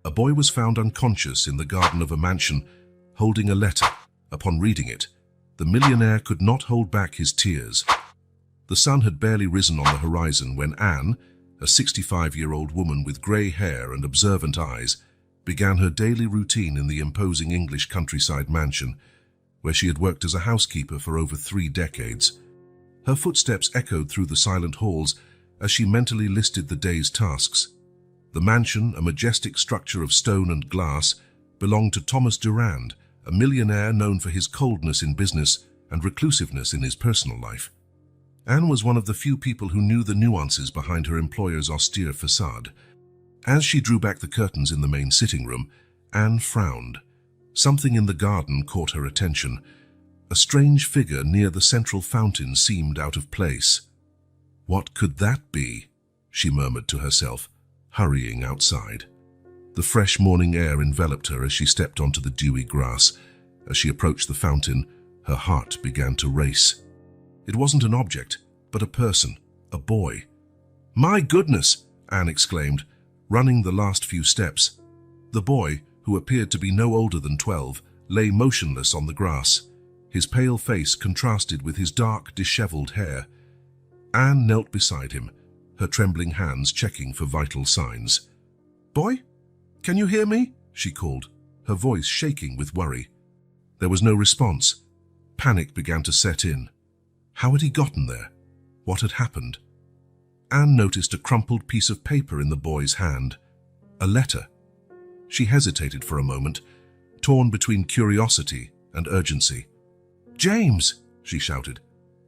A boy was found unconscious in the garden of a mansion, holding a letter. Upon reading it, the millionaire could not hold back his tears. The sun had barely risen on the horizon when Anne, a 65-year-old woman with grey hair and observant eyes, began her daily routine in the imposing English countryside mansion, where she had worked as a housekeeper for over 3 decades. Her footsteps echoed through the silent halls as she mentally listed the day's tasks. The mansion, a majestic structure of stone and glass, belonged to Thomas Durand, a millionaire known for his coldness in business and reclusiveness in his personal life. Anne was one of the few people who knew the nuances behind her employer's austere facade. As she drew back the curtains in the main sitting room, Anne frowned. Something in the garden caught her attention. A strange figure near the central fountain seemed out of place. "What could that be?" she murmured to herself, hurrying outside. The fresh morning air enveloped her as she stepped onto the dewy grass. As she approached the fountain, her heart began to race. It wasn't an object, but a person, a boy. "My goodness!" Anne exclaimed, running the last few steps. The boy, who appeared to be no older than 12, lay motionless on the grass. His pale face contrasted with his dark, disheveled hair. Anne knelt beside him, her trembling hands checking for vital signs. "Boy, can you hear me?" she called, her voice shaking with worry. There was no response. Panic began to set in. How had he gotten there? What had happened? Anne noticed a crumpled piece of paper in the boy's hand. A letter. She hesitated for a moment, torn between curiosity and urgency. "James!" she shouted,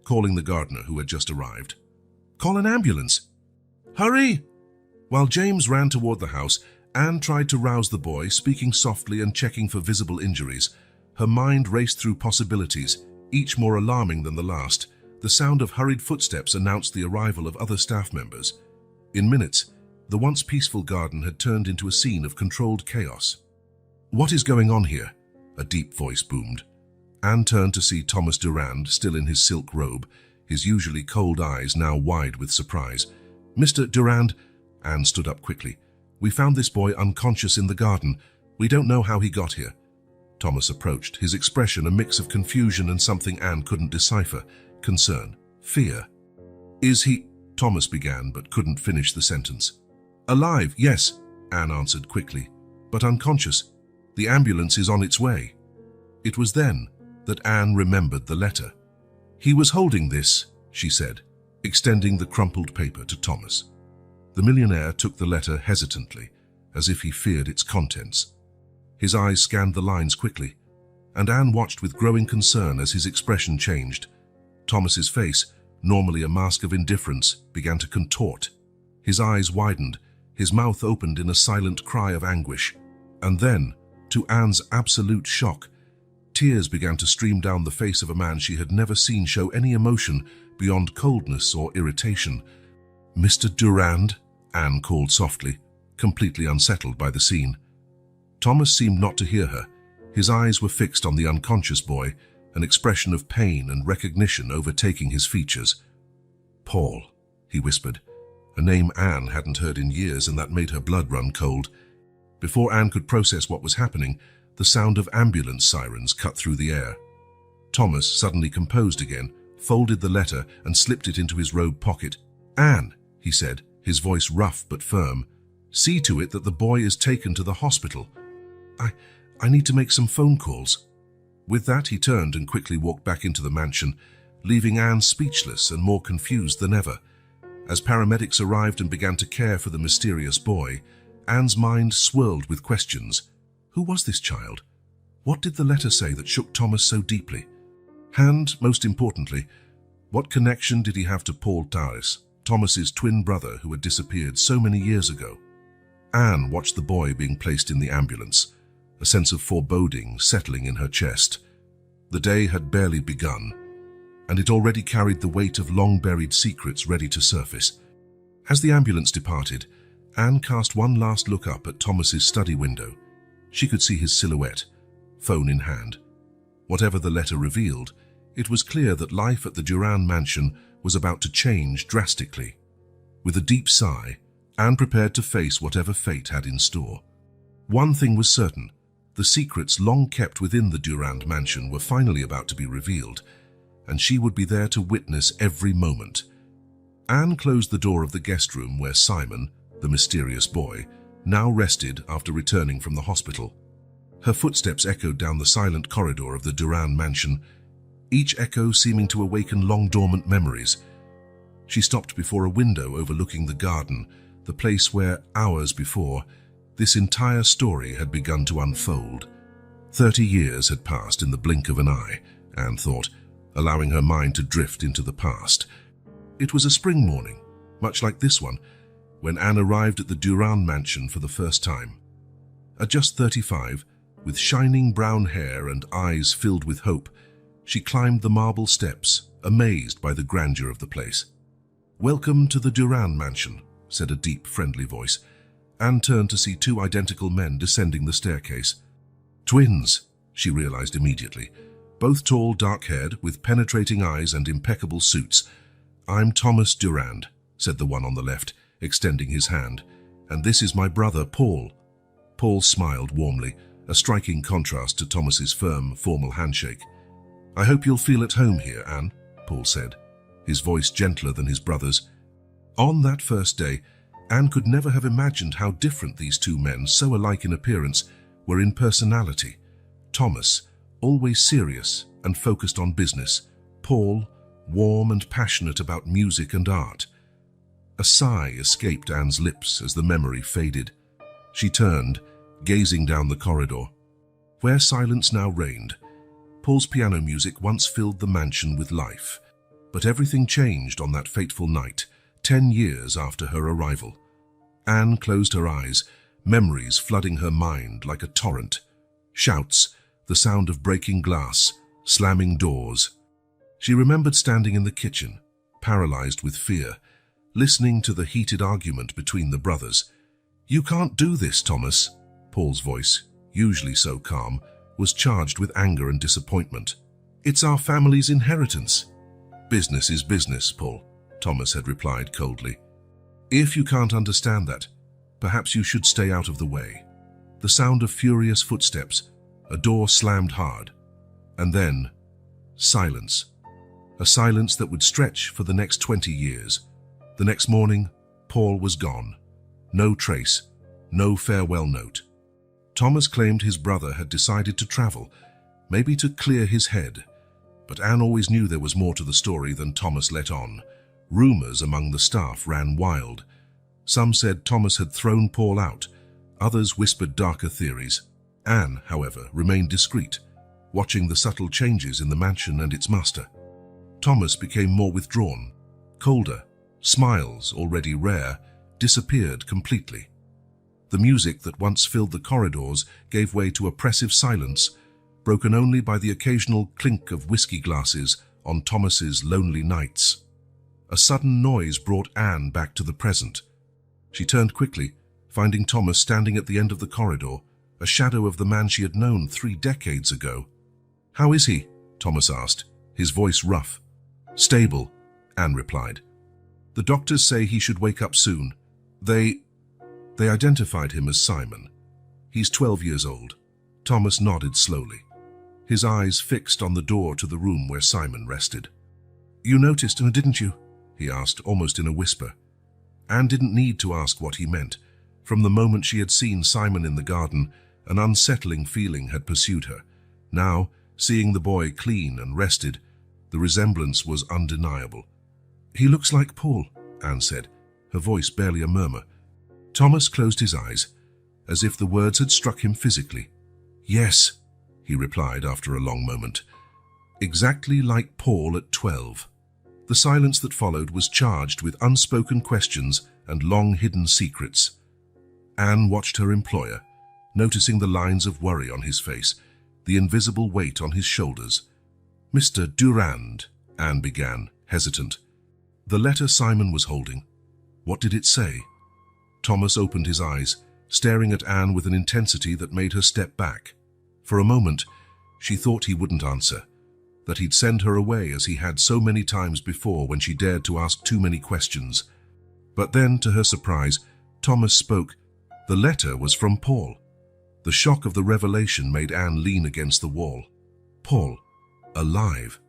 calling the gardener who had just arrived. "Call an ambulance! Hurry!" While James ran toward the house, Anne tried to rouse the boy, speaking softly and checking for visible injuries. Her mind raced through possibilities, each more alarming than the last. The sound of hurried footsteps announced the arrival of other staff members. In minutes, the once peaceful garden had turned into a scene of controlled chaos. "What is going on here?" a deep voice boomed. Anne turned to see Thomas Durand, still in his silk robe, his usually cold eyes now wide with surprise. "Mr. Durand," Anne stood up quickly. "We found this boy unconscious in the garden. We don't know how he got here." Thomas approached, his expression a mix of confusion and something Anne couldn't decipher. Concern, fear. "Is he—" Thomas began but couldn't finish the sentence. "Alive, yes," Anne answered quickly, "but unconscious. The ambulance is on its way." It was then that Anne remembered the letter. "He was holding this," she said, extending the crumpled paper to Thomas. The millionaire took the letter hesitantly, as if he feared its contents. His eyes scanned the lines quickly, and Anne watched with growing concern as his expression changed. Thomas's face, normally a mask of indifference, began to contort. His eyes widened, his mouth opened in a silent cry of anguish. And then, to Anne's absolute shock, tears began to stream down the face of a man she had never seen show any emotion beyond coldness or irritation. "Mr. Durand," Anne called softly, completely unsettled by the scene. Thomas seemed not to hear her. His eyes were fixed on the unconscious boy, an expression of pain and recognition overtaking his features. "Paul," he whispered, a name Anne hadn't heard in years, and that made her blood run cold. Before Anne could process what was happening, the sound of ambulance sirens cut through the air. Thomas, suddenly composed again, folded the letter and slipped it into his robe pocket. "Anne," he said, his voice rough but firm, "see to it that the boy is taken to the hospital. I need to make some phone calls." With that, he turned and quickly walked back into the mansion, leaving Anne speechless and more confused than ever. As paramedics arrived and began to care for the mysterious boy, Anne's mind swirled with questions. Who was this child? What did the letter say that shook Thomas so deeply? And, most importantly, what connection did he have to Paul Taris, Thomas's twin brother who had disappeared so many years ago? Anne watched the boy being placed in the ambulance, a sense of foreboding settling in her chest. The day had barely begun, and it already carried the weight of long-buried secrets ready to surface. As the ambulance departed, Anne cast one last look up at Thomas's study window. She could see his silhouette, phone in hand. Whatever the letter revealed, it was clear that life at the Durand mansion was about to change drastically. With a deep sigh, Anne prepared to face whatever fate had in store. One thing was certain. The secrets long kept within the Durand mansion were finally about to be revealed, and she would be there to witness every moment. Anne closed the door of the guest room where Simon, the mysterious boy, now rested after returning from the hospital. Her footsteps echoed down the silent corridor of the Durand mansion, each echo seeming to awaken long-dormant memories. She stopped before a window overlooking the garden, the place where, hours before, this entire story had begun to unfold. 30 years had passed in the blink of an eye, Anne thought, allowing her mind to drift into the past. It was a spring morning, much like this one, when Anne arrived at the Durand mansion for the first time. At just 35, with shining brown hair and eyes filled with hope, she climbed the marble steps, amazed by the grandeur of the place. "Welcome to the Durand mansion," said a deep, friendly voice. Anne turned to see two identical men descending the staircase. Twins, she realized immediately. Both tall, dark-haired, with penetrating eyes and impeccable suits. "I'm Thomas Durand," said the one on the left, extending his hand. "And this is my brother, Paul." Paul smiled warmly, a striking contrast to Thomas's firm, formal handshake. "I hope you'll feel at home here, Anne," Paul said, his voice gentler than his brother's. On that first day, Anne could never have imagined how different these two men, so alike in appearance, were in personality. Thomas, always serious and focused on business. Paul, warm and passionate about music and art. A sigh escaped Anne's lips as the memory faded. She turned, gazing down the corridor. Where silence now reigned, Paul's piano music once filled the mansion with life. But everything changed on that fateful night, 10 years after her arrival. Anne closed her eyes, memories flooding her mind like a torrent. Shouts, the sound of breaking glass, slamming doors. She remembered standing in the kitchen, paralyzed with fear, listening to the heated argument between the brothers. "You can't do this, Thomas." Paul's voice, usually so calm, was charged with anger and disappointment. "It's our family's inheritance." "Business is business, Paul," Thomas had replied coldly. "If you can't understand that, perhaps you should stay out of the way." The sound of furious footsteps, a door slammed hard, and then silence. A silence that would stretch for the next 20 years. The next morning, Paul was gone. No trace, no farewell note. Thomas claimed his brother had decided to travel, maybe to clear his head. But Anne always knew there was more to the story than Thomas let on. Rumors among the staff ran wild. Some said Thomas had thrown Paul out. Others whispered darker theories. Anne, however, remained discreet, watching the subtle changes in the mansion and its master. Thomas became more withdrawn, colder. Smiles, already rare, disappeared completely. The music that once filled the corridors gave way to oppressive silence, broken only by the occasional clink of whiskey glasses on Thomas's lonely nights. A sudden noise brought Anne back to the present. She turned quickly, finding Thomas standing at the end of the corridor, a shadow of the man she had known 3 decades ago. "How is he?" Thomas asked, his voice rough. "Stable," Anne replied. "The doctors say he should wake up soon. They identified him as Simon. He's 12 years old." Thomas nodded slowly, his eyes fixed on the door to the room where Simon rested. "You noticed, didn't you?" he asked, almost in a whisper. Anne didn't need to ask what he meant. From the moment she had seen Simon in the garden, an unsettling feeling had pursued her. Now, seeing the boy clean and rested, the resemblance was undeniable. "He looks like Paul," Anne said, her voice barely a murmur. Thomas closed his eyes, as if the words had struck him physically. "Yes," he replied after a long moment. "Exactly like Paul at 12. The silence that followed was charged with unspoken questions and long-hidden secrets. Anne watched her employer, noticing the lines of worry on his face, the invisible weight on his shoulders. "Mr. Durand," Anne began, hesitant. The letter Simon was holding. What did it say? Thomas opened his eyes, staring at Anne with an intensity that made her step back. For a moment, she thought he wouldn't answer, that he'd send her away as he had so many times before when she dared to ask too many questions. But then, to her surprise, Thomas spoke. The letter was from Paul. The shock of the revelation made Anne lean against the wall. Paul, alive,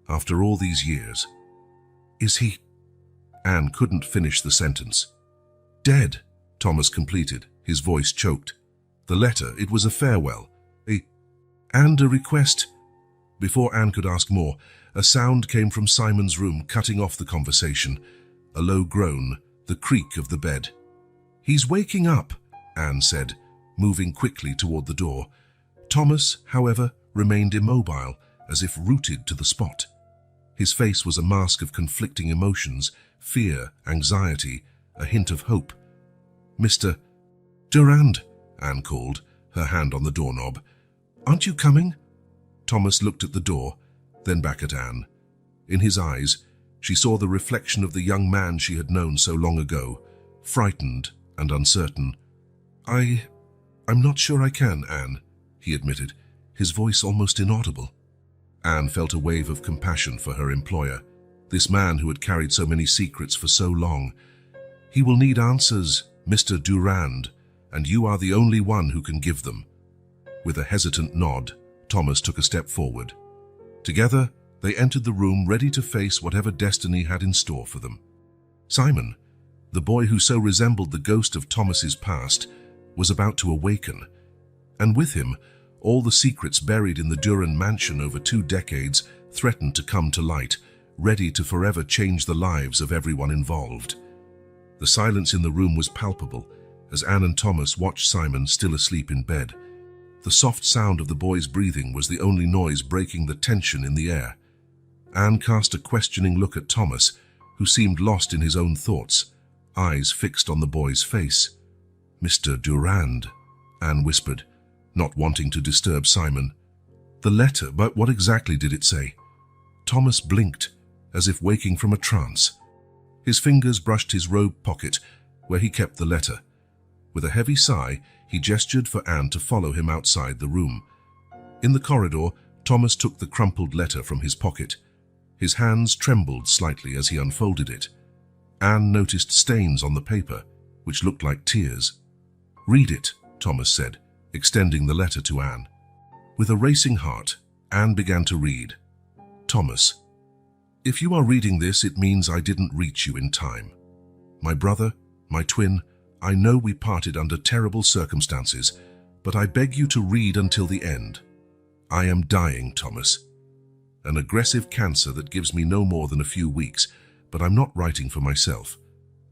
after all these years. Is he? Anne couldn't finish the sentence. Dead, Thomas completed, his voice choked. The letter, it was a farewell, and a request. Before Anne could ask more, a sound came from Simon's room, cutting off the conversation. A low groan, the creak of the bed. He's waking up, Anne said, moving quickly toward the door. Thomas, however, remained immobile, as if rooted to the spot. His face was a mask of conflicting emotions, fear, anxiety, a hint of hope. Mr. Durand, Anne called, her hand on the doorknob. Aren't you coming? Thomas looked at the door, then back at Anne. In his eyes, she saw the reflection of the young man she had known so long ago, frightened and uncertain. I'm not sure I can, Anne, he admitted, his voice almost inaudible. Anne felt a wave of compassion for her employer, this man who had carried so many secrets for so long. He will need answers, Mr. Durand, and you are the only one who can give them. With a hesitant nod, Thomas took a step forward. Together, they entered the room, ready to face whatever destiny had in store for them. Simon, the boy who so resembled the ghost of Thomas's past, was about to awaken, and with him, all the secrets buried in the Durand mansion over 2 decades threatened to come to light, ready to forever change the lives of everyone involved. The silence in the room was palpable as Anne and Thomas watched Simon still asleep in bed. The soft sound of the boy's breathing was the only noise breaking the tension in the air. Anne cast a questioning look at Thomas, who seemed lost in his own thoughts, eyes fixed on the boy's face. Mr. Durand, Anne whispered, not wanting to disturb Simon. The letter, but what exactly did it say? Thomas blinked, as if waking from a trance. His fingers brushed his robe pocket, where he kept the letter. With a heavy sigh, he gestured for Anne to follow him outside the room. In the corridor, Thomas took the crumpled letter from his pocket. His hands trembled slightly as he unfolded it. Anne noticed stains on the paper, which looked like tears. Read it, Thomas said, extending the letter to Anne. With a racing heart, Anne began to read. Thomas, if you are reading this, it means I didn't reach you in time. My brother, my twin, I know we parted under terrible circumstances, but I beg you to read until the end. I am dying, Thomas. An aggressive cancer that gives me no more than a few weeks, but I'm not writing for myself.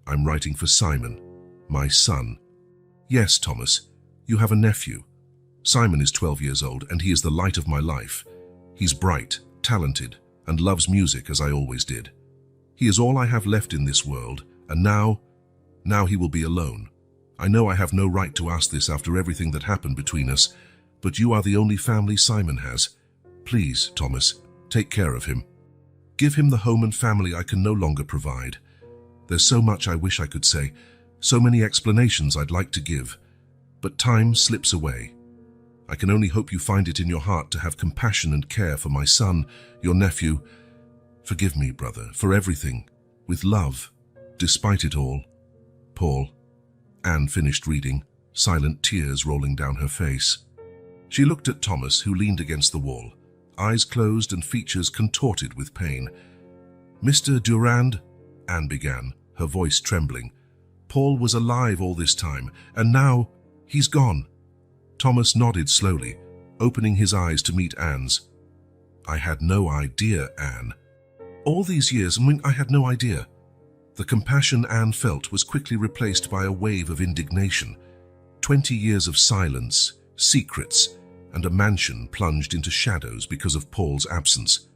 I'm writing for Simon, my son. Yes, Thomas, you have a nephew. Simon is 12 years old, and he is the light of my life. He's bright, talented, and loves music as I always did. He is all I have left in this world, and now he will be alone. I know I have no right to ask this after everything that happened between us, but you are the only family Simon has. Please, Thomas, take care of him. Give him the home and family I can no longer provide. There's so much I wish I could say, so many explanations I'd like to give, but time slips away. I can only hope you find it in your heart to have compassion and care for my son, your nephew. Forgive me, brother, for everything, with love, despite it all. Paul. Anne finished reading, silent tears rolling down her face. She looked at Thomas, who leaned against the wall, eyes closed and features contorted with pain. Mr. Durand, Anne began, her voice trembling. Paul was alive all this time, and now he's gone. Thomas nodded slowly, opening his eyes to meet Anne's. I had no idea, Anne. All these years, I had no idea. The compassion Anne felt was quickly replaced by a wave of indignation. 20 years of silence, secrets, and a mansion plunged into shadows because of Paul's absence.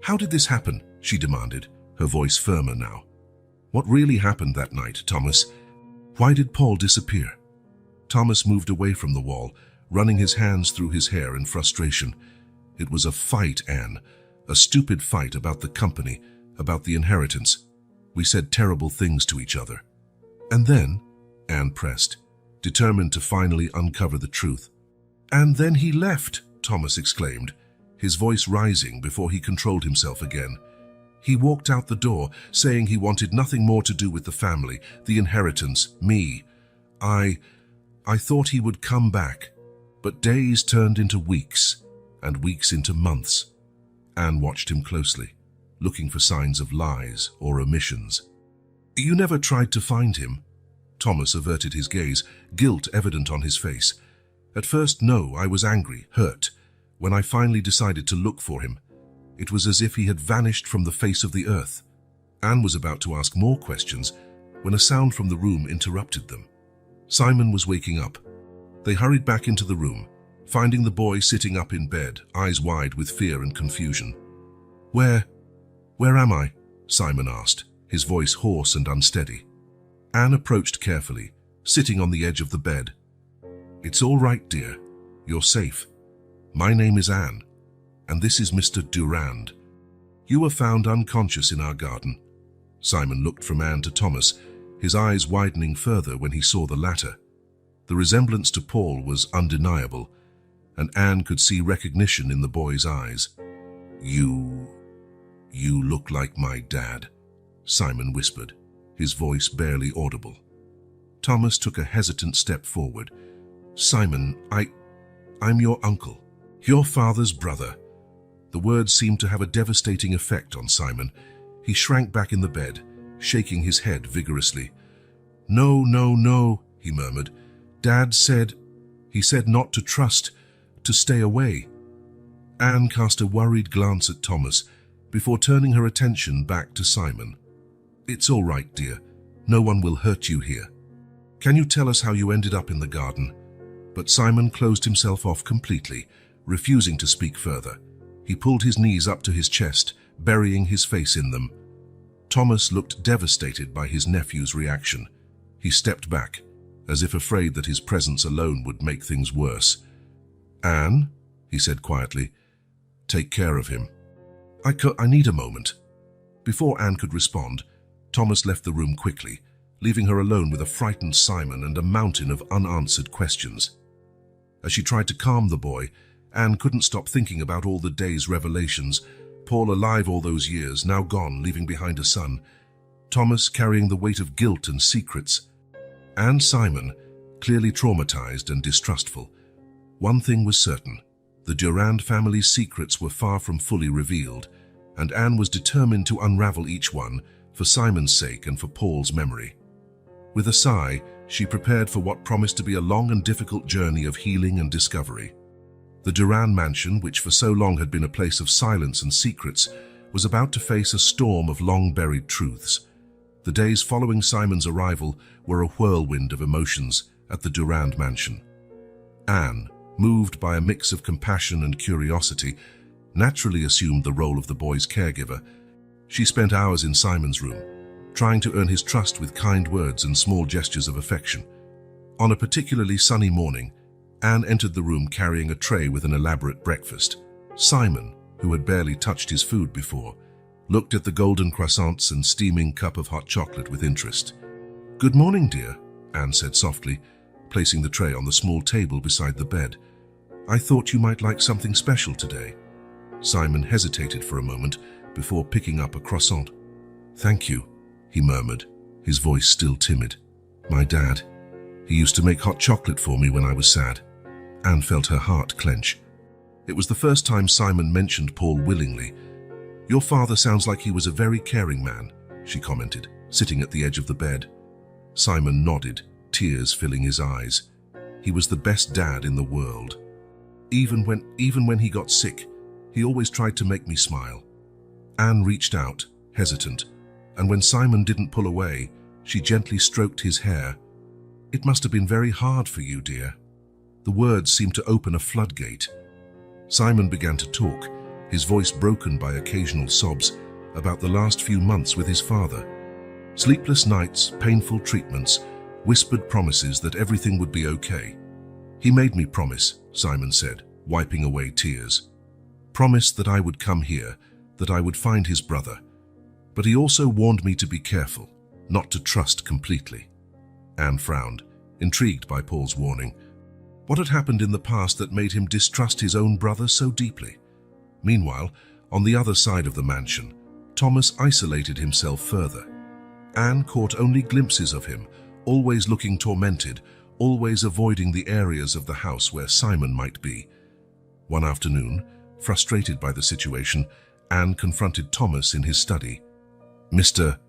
How did this happen? She demanded, her voice firmer now. What really happened that night, Thomas? Why did Paul disappear? Thomas moved away from the wall, running his hands through his hair in frustration. It was a fight, Anne, a stupid fight about the company, about the inheritance. We said terrible things to each other. And then, Anne pressed, determined to finally uncover the truth. And then he left, Thomas exclaimed, his voice rising before he controlled himself again. He walked out the door, saying he wanted nothing more to do with the family, the inheritance, me. I thought he would come back, But days turned into weeks, and weeks into months. Anne watched him closely, looking for signs of lies or omissions. "You never tried to find him?" Thomas averted his gaze, guilt evident on his face. "At first, no, I was angry, hurt. When I finally decided to look for him, it was as if he had vanished from the face of the earth." Anne was about to ask more questions when a sound from the room interrupted them. Simon was waking up. They hurried back into the room, finding the boy sitting up in bed, eyes wide with fear and confusion. Where am I?" Simon asked, his voice hoarse and unsteady. Anne approached carefully, sitting on the edge of the bed. "It's all right, dear. You're safe. My name is Anne, and this is Mr. Durand. You were found unconscious in our garden." Simon looked from Anne to Thomas, his eyes widening further when he saw the latter. The resemblance to Paul was undeniable, and Anne could see recognition in the boy's eyes. You look like my dad," Simon whispered, his voice barely audible. Thomas took a hesitant step forward. "Simon, I'm your uncle, your father's brother." The words seemed to have a devastating effect on Simon. He shrank back in the bed, shaking his head vigorously. No, no, no," he murmured. "Dad said not to trust, to stay away." Anne cast a worried glance at Thomas before turning her attention back to Simon. "It's all right, dear. No one will hurt you here. Can you tell us how you ended up in the garden?" But Simon closed himself off completely, refusing to speak further. He pulled his knees up to his chest, burying his face in them. Thomas looked devastated by his nephew's reaction. He stepped back, as if afraid that his presence alone would make things worse. "Anne," he said quietly, "take care of him. I need a moment." Before Anne could respond, Thomas left the room quickly, leaving her alone with a frightened Simon and a mountain of unanswered questions. As she tried to calm the boy, Anne couldn't stop thinking about all the day's revelations. Paul alive all those years, now gone, leaving behind a son. Thomas carrying the weight of guilt and secrets. And Simon, clearly traumatized and distrustful. One thing was certain: the Durand family's secrets were far from fully revealed, and Anne was determined to unravel each one, for Simon's sake and for Paul's memory. With a sigh, she prepared for what promised to be a long and difficult journey of healing and discovery. The Durand mansion, which for so long had been a place of silence and secrets, was about to face a storm of long-buried truths. The days following Simon's arrival were a whirlwind of emotions at the Durand mansion. Anne, moved by a mix of compassion and curiosity, naturally assumed the role of the boy's caregiver. She spent hours in Simon's room, trying to earn his trust with kind words and small gestures of affection. On a particularly sunny morning, Anne entered the room carrying a tray with an elaborate breakfast. Simon, who had barely touched his food before, looked at the golden croissants and steaming cup of hot chocolate with interest. "Good morning, dear," Anne said softly, placing the tray on the small table beside the bed. "I thought you might like something special today." Simon hesitated for a moment before picking up a croissant. "Thank you," he murmured, his voice still timid. "My dad. He used to make hot chocolate for me when I was sad." Anne felt her heart clench. It was the first time Simon mentioned Paul willingly. "Your father sounds like he was a very caring man," she commented, sitting at the edge of the bed. Simon nodded, tears filling his eyes. He was the best dad in the world. Even when he got sick, he always tried to make me smile." Anne reached out, hesitant, and when Simon didn't pull away, she gently stroked his hair. "It must have been very hard for you, dear." The words seemed to open a floodgate. Simon began to talk, his voice broken by occasional sobs, about the last few months with his father. Sleepless nights, painful treatments, whispered promises that everything would be okay. "He made me promise," Simon said, wiping away tears. "Promise that I would come here, that I would find his brother. But he also warned me to be careful, not to trust completely." Anne frowned, intrigued by Paul's warning. What had happened in the past that made him distrust his own brother so deeply? Meanwhile, on the other side of the mansion, Thomas isolated himself further. Anne caught only glimpses of him, always looking tormented, always avoiding the areas of the house where Simon might be. One afternoon, frustrated by the situation, Anne confronted Thomas in his study. "Mr.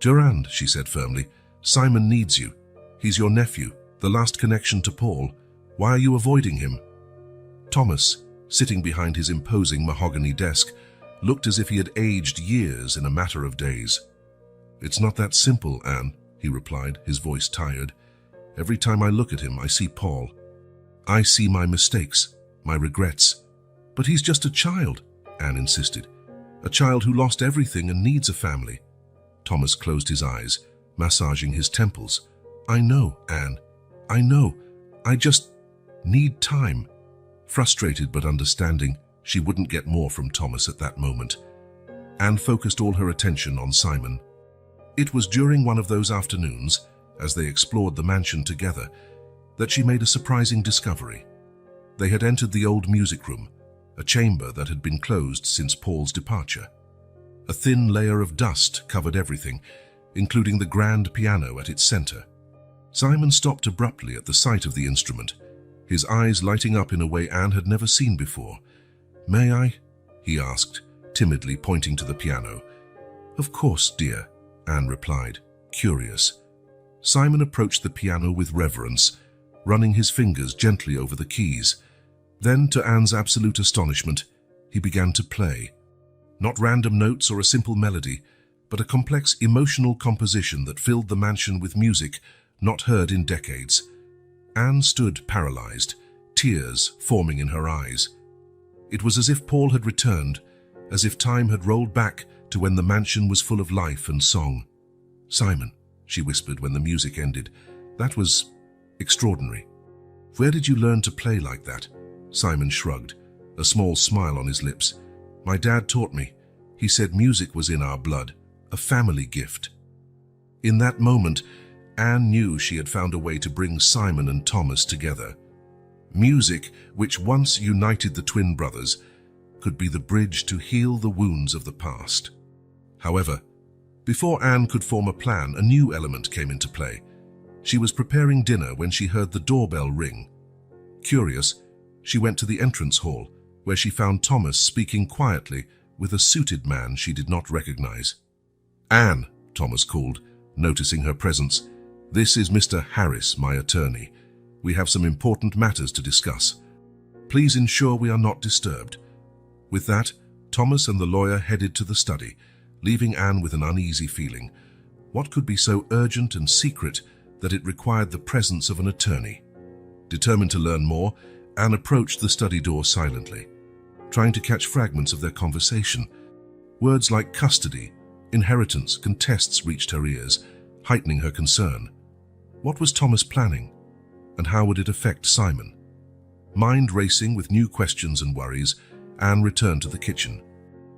Durand," she said firmly, "Simon needs you. He's your nephew, the last connection to Paul. Why are you avoiding him?" Thomas, sitting behind his imposing mahogany desk, looked as if he had aged years in a matter of days. "It's not that simple, Anne," he replied, his voice tired. "Every time I look at him, I see Paul. I see my mistakes, my regrets. But he's just a child," Anne insisted. "A child who lost everything and needs a family." Thomas closed his eyes, massaging his temples. "I know, Anne. I know. I just need time." Frustrated but understanding, she wouldn't get more from Thomas at that moment. Anne focused all her attention on Simon. It was during one of those afternoons, as they explored the mansion together, that she made a surprising discovery. They had entered the old music room, a chamber that had been closed since Paul's departure. A thin layer of dust covered everything, including the grand piano at its center. Simon stopped abruptly at the sight of the instrument, his eyes lighting up in a way Anne had never seen before. "May I?" he asked, timidly pointing to the piano. "Of course, dear," Anne replied, curious. Simon approached the piano with reverence, running his fingers gently over the keys. Then, to Anne's absolute astonishment, he began to play. Not random notes or a simple melody, but a complex emotional composition that filled the mansion with music not heard in decades. Anne stood paralyzed, tears forming in her eyes. It was as if Paul had returned, as if time had rolled back to when the mansion was full of life and song. "Simon," she whispered when the music ended, "that was extraordinary. Where did you learn to play like that?" Simon shrugged, a small smile on his lips. "My dad taught me. He said music was in our blood, a family gift." In that moment, Anne knew she had found a way to bring Simon and Thomas together. Music, which once united the twin brothers, could be the bridge to heal the wounds of the past. However, before Anne could form a plan, a new element came into play. She was preparing dinner when she heard the doorbell ring. Curious, she went to the entrance hall, where she found Thomas speaking quietly with a suited man she did not recognize. "Anne," Thomas called, noticing her presence, "this is Mr. Harris, my attorney. We have some important matters to discuss. Please ensure we are not disturbed." With that, Thomas and the lawyer headed to the study, leaving Anne with an uneasy feeling. What could be so urgent and secret that it required the presence of an attorney? Determined to learn more, Anne approached the study door silently, trying to catch fragments of their conversation. Words like custody, inheritance, contests reached her ears, heightening her concern. What was Thomas planning, and how would it affect Simon? Mind racing with new questions and worries, Anne returned to the kitchen.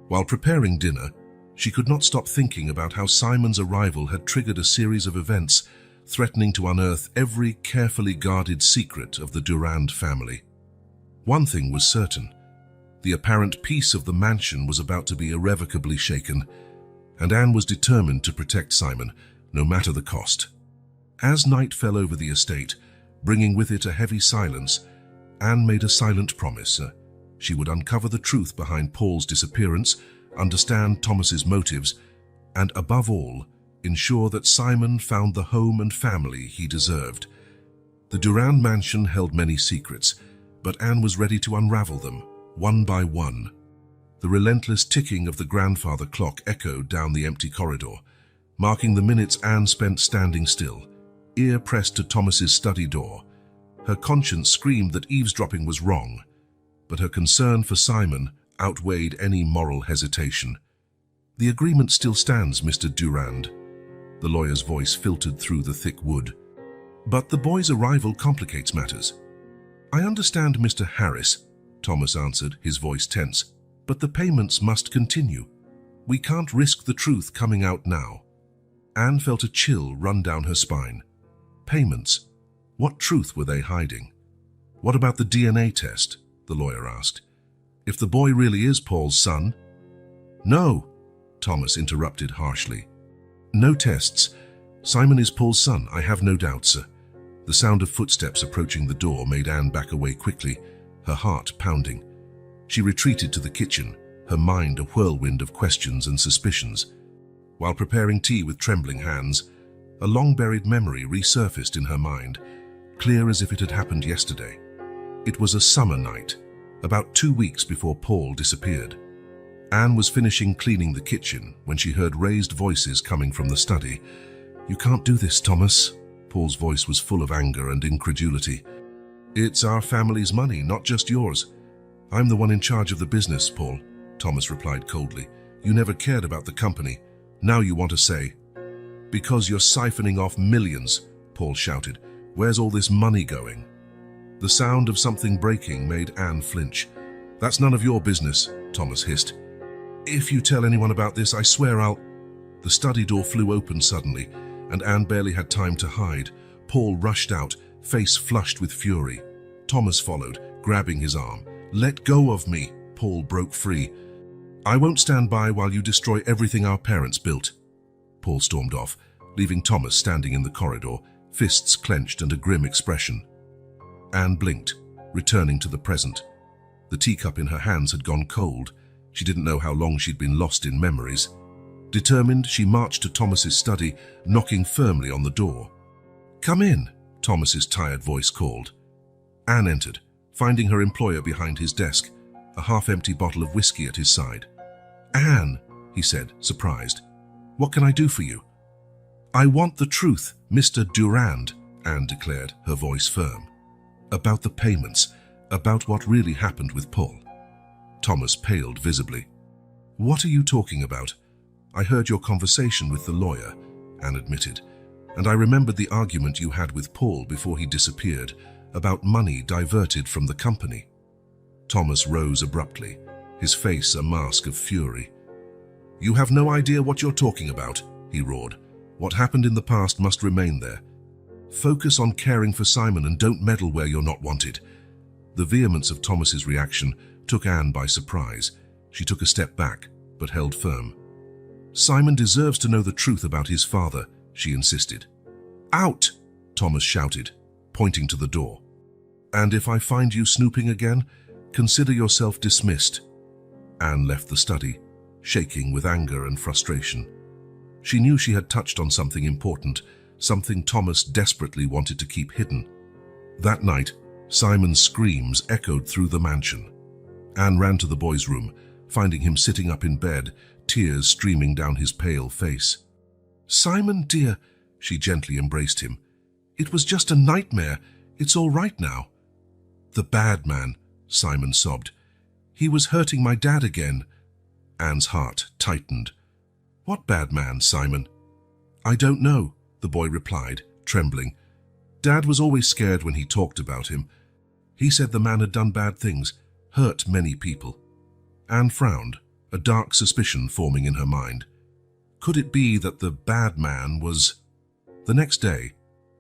While preparing dinner, she could not stop thinking about how Simon's arrival had triggered a series of events threatening to unearth every carefully guarded secret of the Durand family. One thing was certain: the apparent peace of the mansion was about to be irrevocably shaken, and Anne was determined to protect Simon, no matter the cost. As night fell over the estate, bringing with it a heavy silence, Anne made a silent promise. She would uncover the truth behind Paul's disappearance, understand Thomas's motives, and above all, ensure that Simon found the home and family he deserved. The Durand mansion held many secrets, but Anne was ready to unravel them, one by one. The relentless ticking of the grandfather clock echoed down the empty corridor, marking the minutes Anne spent standing still, ear pressed to Thomas's study door. Her conscience screamed that eavesdropping was wrong, but her concern for Simon outweighed any moral hesitation. "The agreement still stands, Mr. Durand," the lawyer's voice filtered through the thick wood. "But the boy's arrival complicates matters." "I understand, Mr. Harris," Thomas answered, his voice tense, "but the payments must continue. We can't risk the truth coming out now." Anne felt a chill run down her spine. Payments? What truth were they hiding? "What about the DNA test?" the lawyer asked. "If the boy really is Paul's son?" "No," Thomas interrupted harshly. "No tests. Simon is Paul's son, I have no doubts, sir. The sound of footsteps approaching the door made Anne back away quickly, her heart pounding. She retreated to the kitchen, her mind a whirlwind of questions and suspicions. While preparing tea with trembling hands, a long-buried memory resurfaced in her mind, clear as if it had happened yesterday. It was a summer night, about 2 weeks before Paul disappeared. Anne was finishing cleaning the kitchen when she heard raised voices coming from the study. "You can't do this, Thomas." Paul's voice was full of anger and incredulity. "It's our family's money, not just yours. I'm the one in charge of the business, Paul," Thomas replied coldly. "You never cared about the company. Now you want to say." "Because you're siphoning off millions," Paul shouted. "Where's all this money going?" The sound of something breaking made Anne flinch. "That's none of your business," Thomas hissed. "If you tell anyone about this, I swear I'll—" The study door flew open suddenly, and Anne barely had time to hide. Paul rushed out, face flushed with fury. Thomas followed, grabbing his arm. "Let go of me," Paul broke free. "I won't stand by while you destroy everything our parents built." Paul stormed off, leaving Thomas standing in the corridor, fists clenched and a grim expression. Anne blinked, returning to the present. The teacup in her hands had gone cold. She didn't know how long she'd been lost in memories. Determined, she marched to Thomas's study, knocking firmly on the door. "Come in," Thomas's tired voice called. Anne entered, finding her employer behind his desk, a half-empty bottle of whiskey at his side. "Anne," he said, surprised, "what can I do for you?" "I want the truth, Mr. Durand," Anne declared, her voice firm. "About the payments, about what really happened with Paul." Thomas paled visibly. "What are you talking about?" "I heard your conversation with the lawyer," Anne admitted, "and I remembered the argument you had with Paul before he disappeared, about money diverted from the company." Thomas rose abruptly, his face a mask of fury. "You have no idea what you're talking about," he roared. "What happened in the past must remain there. Focus on caring for Simon and don't meddle where you're not wanted." The vehemence of Thomas's reaction took Anne by surprise. She took a step back, but held firm. "Simon deserves to know the truth about his father," she insisted. "Out!" Thomas shouted, pointing to the door. "And if I find you snooping again, consider yourself dismissed." Anne left the study, shaking with anger and frustration. She knew she had touched on something important, something Thomas desperately wanted to keep hidden. That night, Simon's screams echoed through the mansion. Anne ran to the boy's room, finding him sitting up in bed, tears streaming down his pale face. "Simon, dear," she gently embraced him. "It was just a nightmare. It's all right now." "The bad man," Simon sobbed. "He was hurting my dad again." Anne's heart tightened. "What bad man, Simon?" "I don't know," the boy replied, trembling. "Dad was always scared when he talked about him. He said the man had done bad things, hurt many people." Anne frowned, a dark suspicion forming in her mind. Could it be that the bad man was... The next day,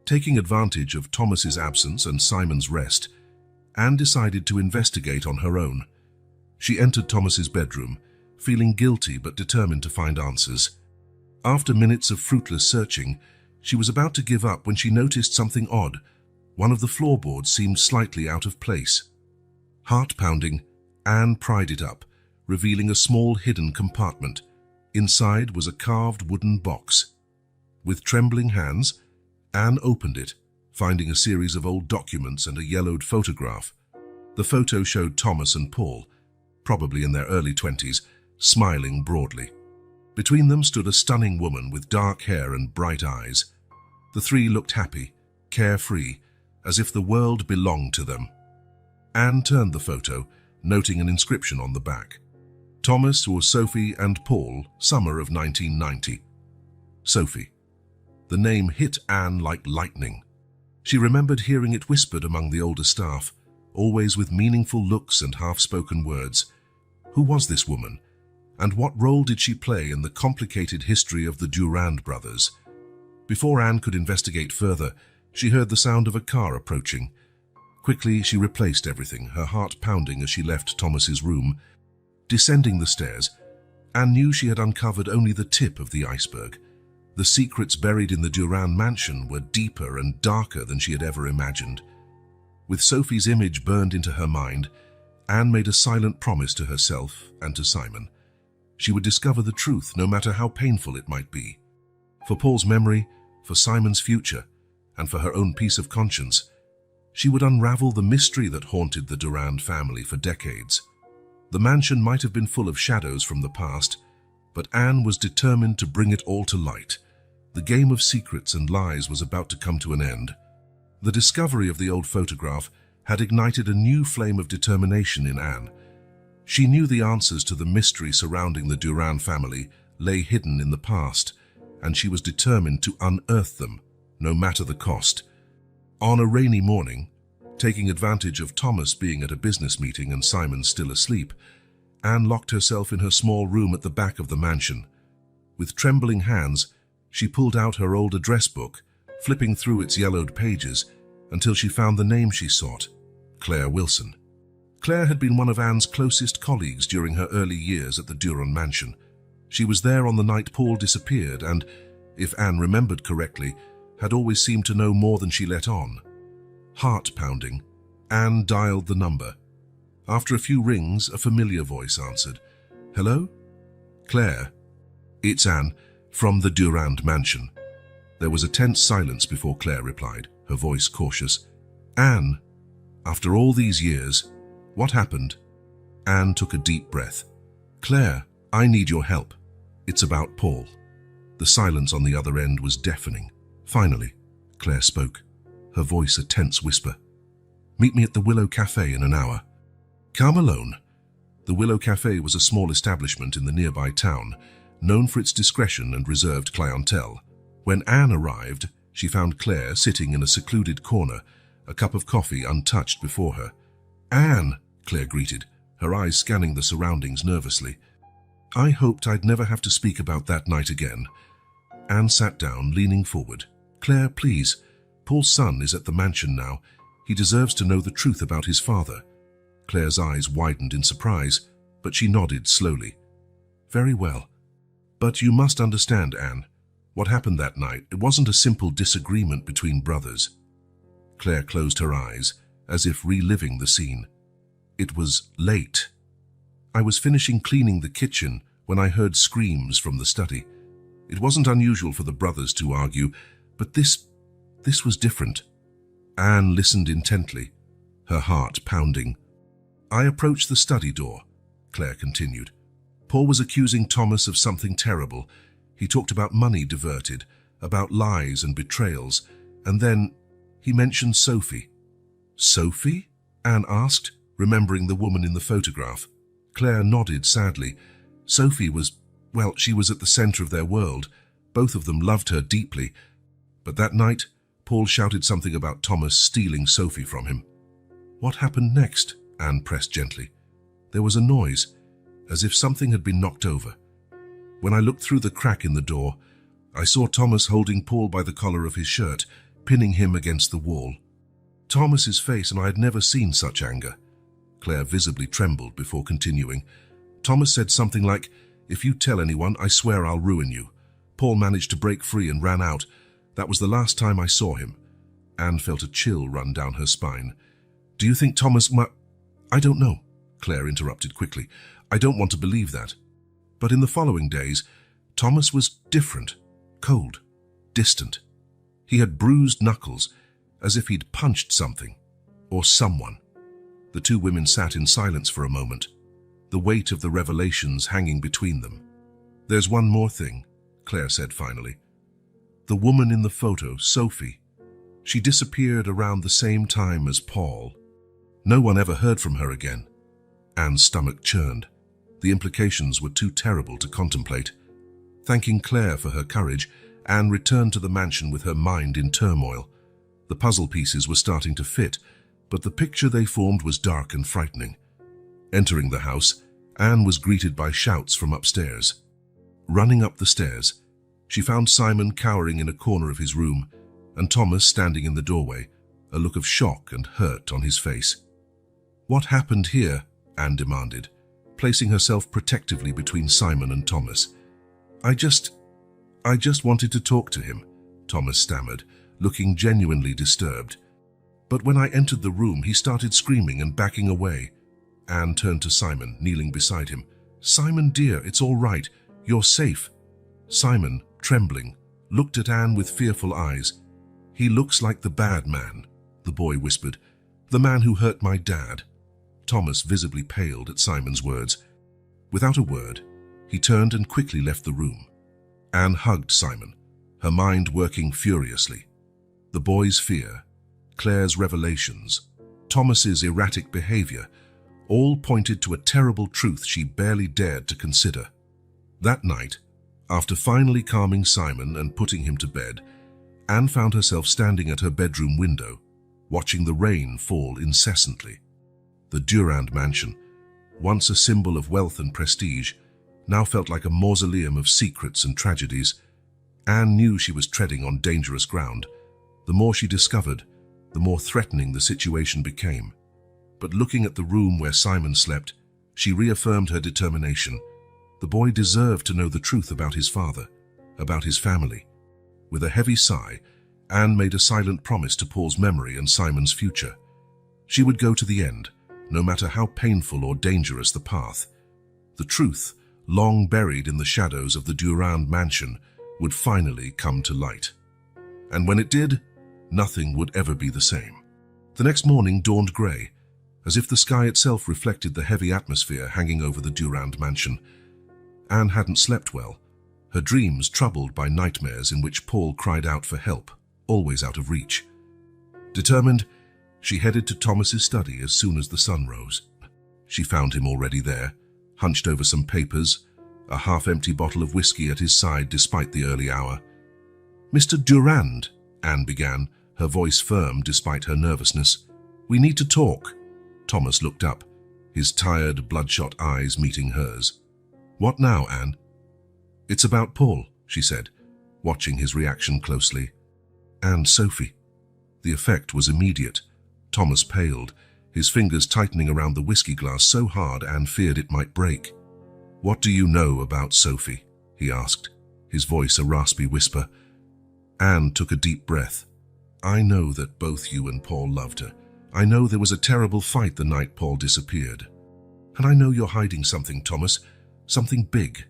taking advantage of Thomas's absence and Simon's rest, Anne decided to investigate on her own. She entered Thomas's bedroom, feeling guilty but determined to find answers. After minutes of fruitless searching, she was about to give up when she noticed something odd. One of the floorboards seemed slightly out of place. Heart-pounding, Anne pried it up, revealing a small hidden compartment. Inside was a carved wooden box. With trembling hands, Anne opened it, finding a series of old documents and a yellowed photograph. The photo showed Thomas and Paul, probably in their early 20s, smiling broadly. Between them stood a stunning woman with dark hair and bright eyes. The three looked happy, carefree, as if the world belonged to them. Anne turned the photo, noting an inscription on the back. Thomas or Sophie and Paul, summer of 1990. Sophie. The name hit Anne like lightning. She remembered hearing it whispered among the older staff, always with meaningful looks and half-spoken words. Who was this woman? And what role did she play in the complicated history of the Durand brothers? Before Anne could investigate further, she heard the sound of a car approaching. Quickly, she replaced everything, her heart pounding as she left Thomas's room. Descending the stairs, Anne knew she had uncovered only the tip of the iceberg. The secrets buried in the Durand mansion were deeper and darker than she had ever imagined. With Sophie's image burned into her mind, Anne made a silent promise to herself and to Simon. She would discover the truth, no matter how painful it might be. For Paul's memory, for Simon's future, and for her own peace of conscience, she would unravel the mystery that haunted the Durand family for decades. The mansion might have been full of shadows from the past, but Anne was determined to bring it all to light. The game of secrets and lies was about to come to an end. The discovery of the old photograph had ignited a new flame of determination in Anne. She knew the answers to the mystery surrounding the Durand family lay hidden in the past, and she was determined to unearth them, no matter the cost. On a rainy morning, taking advantage of Thomas being at a business meeting and Simon still asleep, Anne locked herself in her small room at the back of the mansion. With trembling hands, she pulled out her old address book, flipping through its yellowed pages until she found the name she sought, Claire Wilson. Claire had been one of Anne's closest colleagues during her early years at the Durand mansion. She was there on the night Paul disappeared and, if Anne remembered correctly, had always seemed to know more than she let on. Heart pounding, Anne dialed the number. After a few rings, a familiar voice answered. "Hello? Claire?" "It's Anne, from the Durand mansion." There was a tense silence before Claire replied, her voice cautious. "Anne, after all these years, what happened?" Anne took a deep breath. "Claire, I need your help. It's about Paul." The silence on the other end was deafening. Finally, Claire spoke, her voice a tense whisper. "Meet me at the Willow Cafe in an hour." "Come alone." The Willow Cafe was a small establishment in the nearby town, known for its discretion and reserved clientele. When Anne arrived, she found Claire sitting in a secluded corner, a cup of coffee untouched before her. "Anne," Claire greeted, her eyes scanning the surroundings nervously. "I hoped I'd never have to speak about that night again." Anne sat down, leaning forward. "Claire, please. Paul's son is at the mansion now. He deserves to know the truth about his father." Claire's eyes widened in surprise, but she nodded slowly. "Very well. But you must understand, Anne. What happened that night, it wasn't a simple disagreement between brothers." Claire closed her eyes, as if reliving the scene. "It was late. I was finishing cleaning the kitchen when I heard screams from the study. It wasn't unusual for the brothers to argue, but this was different." Anne listened intently, her heart pounding. "I approached the study door," Claire continued. "Paul was accusing Thomas of something terrible. He talked about money diverted, about lies and betrayals, and then he mentioned Sophie." "Sophie?" Anne asked, remembering the woman in the photograph. Claire nodded sadly. "Sophie was, well, she was at the center of their world. Both of them loved her deeply. But that night, Paul shouted something about Thomas stealing Sophie from him." "What happened next?" Anne pressed gently. "There was a noise, as if something had been knocked over. When I looked through the crack in the door, I saw Thomas holding Paul by the collar of his shirt, pinning him against the wall. Thomas's face, and I had never seen such anger." Claire visibly trembled before continuing. "Thomas said something like, 'If you tell anyone, I swear I'll ruin you.' Paul managed to break free and ran out. That was the last time I saw him." Anne felt a chill run down her spine. "Do you think Thomas "I don't know," Claire interrupted quickly. "I don't want to believe that. But in the following days, Thomas was different, cold, distant. He had bruised knuckles, as if he'd punched something, or someone." The two women sat in silence for a moment, the weight of the revelations hanging between them. "There's one more thing," Claire said finally. "The woman in the photo, Sophie, she disappeared around the same time as Paul. No one ever heard from her again." Anne's stomach churned. The implications were too terrible to contemplate. Thanking Claire for her courage, Anne returned to the mansion with her mind in turmoil. The puzzle pieces were starting to fit, but the picture they formed was dark and frightening. Entering the house, Anne was greeted by shouts from upstairs. Running up the stairs, she found Simon cowering in a corner of his room, and Thomas standing in the doorway, a look of shock and hurt on his face. "What happened here?" Anne demanded, placing herself protectively between Simon and Thomas. "I just wanted to talk to him," Thomas stammered, looking genuinely disturbed. But when I entered the room, he started screaming and backing away. Anne turned to Simon, kneeling beside him. "Simon, dear, it's all right. You're safe." Simon, trembling, looked at Anne with fearful eyes. "He looks like the bad man," the boy whispered. "The man who hurt my dad." Thomas visibly paled at Simon's words. Without a word, he turned and quickly left the room. Anne hugged Simon, her mind working furiously. The boy's fear, Claire's revelations, Thomas's erratic behavior, all pointed to a terrible truth she barely dared to consider. That night, after finally calming Simon and putting him to bed, Anne found herself standing at her bedroom window, watching the rain fall incessantly. The Durand mansion, once a symbol of wealth and prestige, now felt like a mausoleum of secrets and tragedies. Anne knew she was treading on dangerous ground. The more she discovered, the more threatening the situation became. But looking at the room where Simon slept, she reaffirmed her determination. The boy deserved to know the truth about his father, about his family. With a heavy sigh, Anne made a silent promise to Paul's memory and Simon's future. She would go to the end, no matter how painful or dangerous the path. The truth, long buried in the shadows of the Durand mansion, would finally come to light. And when it did, nothing would ever be the same. The next morning dawned grey, as if the sky itself reflected the heavy atmosphere hanging over the Durand mansion. Anne hadn't slept well, her dreams troubled by nightmares in which Paul cried out for help, always out of reach. Determined, she headed to Thomas's study as soon as the sun rose. She found him already there, hunched over some papers, a half-empty bottle of whiskey at his side despite the early hour. "Mr. Durand," Anne began, her voice firm despite her nervousness. "We need to talk." Thomas looked up, his tired, bloodshot eyes meeting hers. "What now, Anne?" "It's about Paul," she said, watching his reaction closely. "And Sophie." The effect was immediate. Thomas paled, his fingers tightening around the whiskey glass so hard Anne feared it might break. "What do you know about Sophie?" he asked, his voice a raspy whisper. Anne took a deep breath. "I know that both you and Paul loved her. I know there was a terrible fight the night Paul disappeared. And I know you're hiding something, Thomas, something big."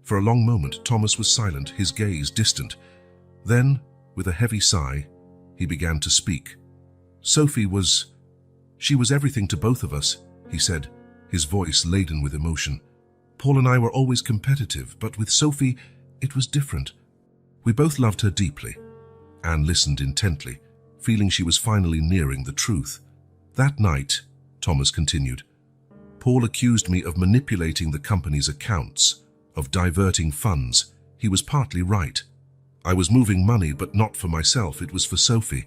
For a long moment, Thomas was silent, his gaze distant. Then, with a heavy sigh, he began to speak. She was everything to both of us," he said, his voice laden with emotion. "Paul and I were always competitive, but with Sophie, it was different. We both loved her deeply." Anne listened intently, feeling she was finally nearing the truth. "That night," Thomas continued, "Paul accused me of manipulating the company's accounts, of diverting funds. He was partly right. I was moving money, but not for myself, it was for Sophie."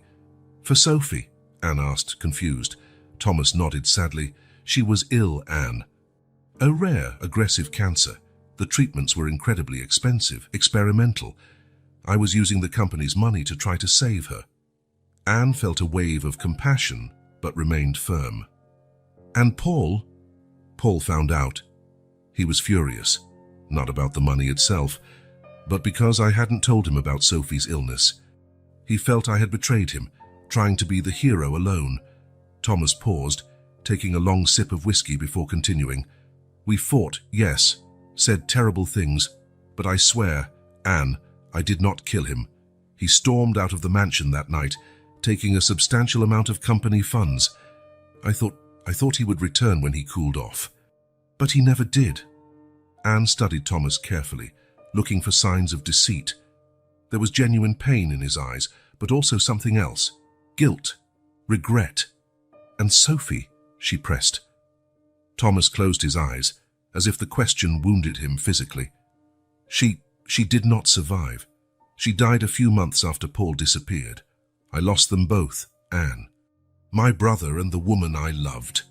"For Sophie?" Anne asked, confused. Thomas nodded sadly. "She was ill, Anne. A rare, aggressive cancer. The treatments were incredibly expensive, experimental. I was using the company's money to try to save her." Anne felt a wave of compassion, but remained firm. "And Paul?" "Paul found out. He was furious, not about the money itself, but because I hadn't told him about Sophie's illness. He felt I had betrayed him, trying to be the hero alone." Thomas paused, taking a long sip of whiskey before continuing. "We fought, yes, said terrible things, but I swear, Anne, I did not kill him. He stormed out of the mansion that night, taking a substantial amount of company funds. I thought he would return when he cooled off. But he never did." Anne studied Thomas carefully, looking for signs of deceit. There was genuine pain in his eyes, but also something else. Guilt, regret. "And Sophie?" she pressed. Thomas closed his eyes, as if the question wounded him physically. She did not survive. She died a few months after Paul disappeared. I lost them both, Anne. My brother and the woman I loved."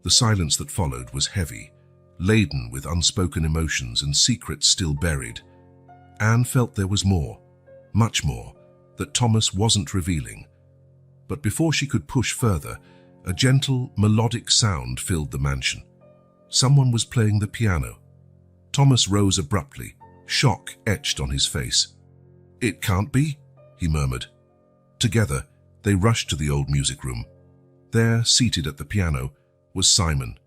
The silence that followed was heavy, laden with unspoken emotions and secrets still buried. Anne felt there was more, much more, that Thomas wasn't revealing. But before she could push further, a gentle, melodic sound filled the mansion. Someone was playing the piano. Thomas rose abruptly, shock etched on his face. "It can't be," he murmured. Together, they rushed to the old music room. There, seated at the piano, was Simon.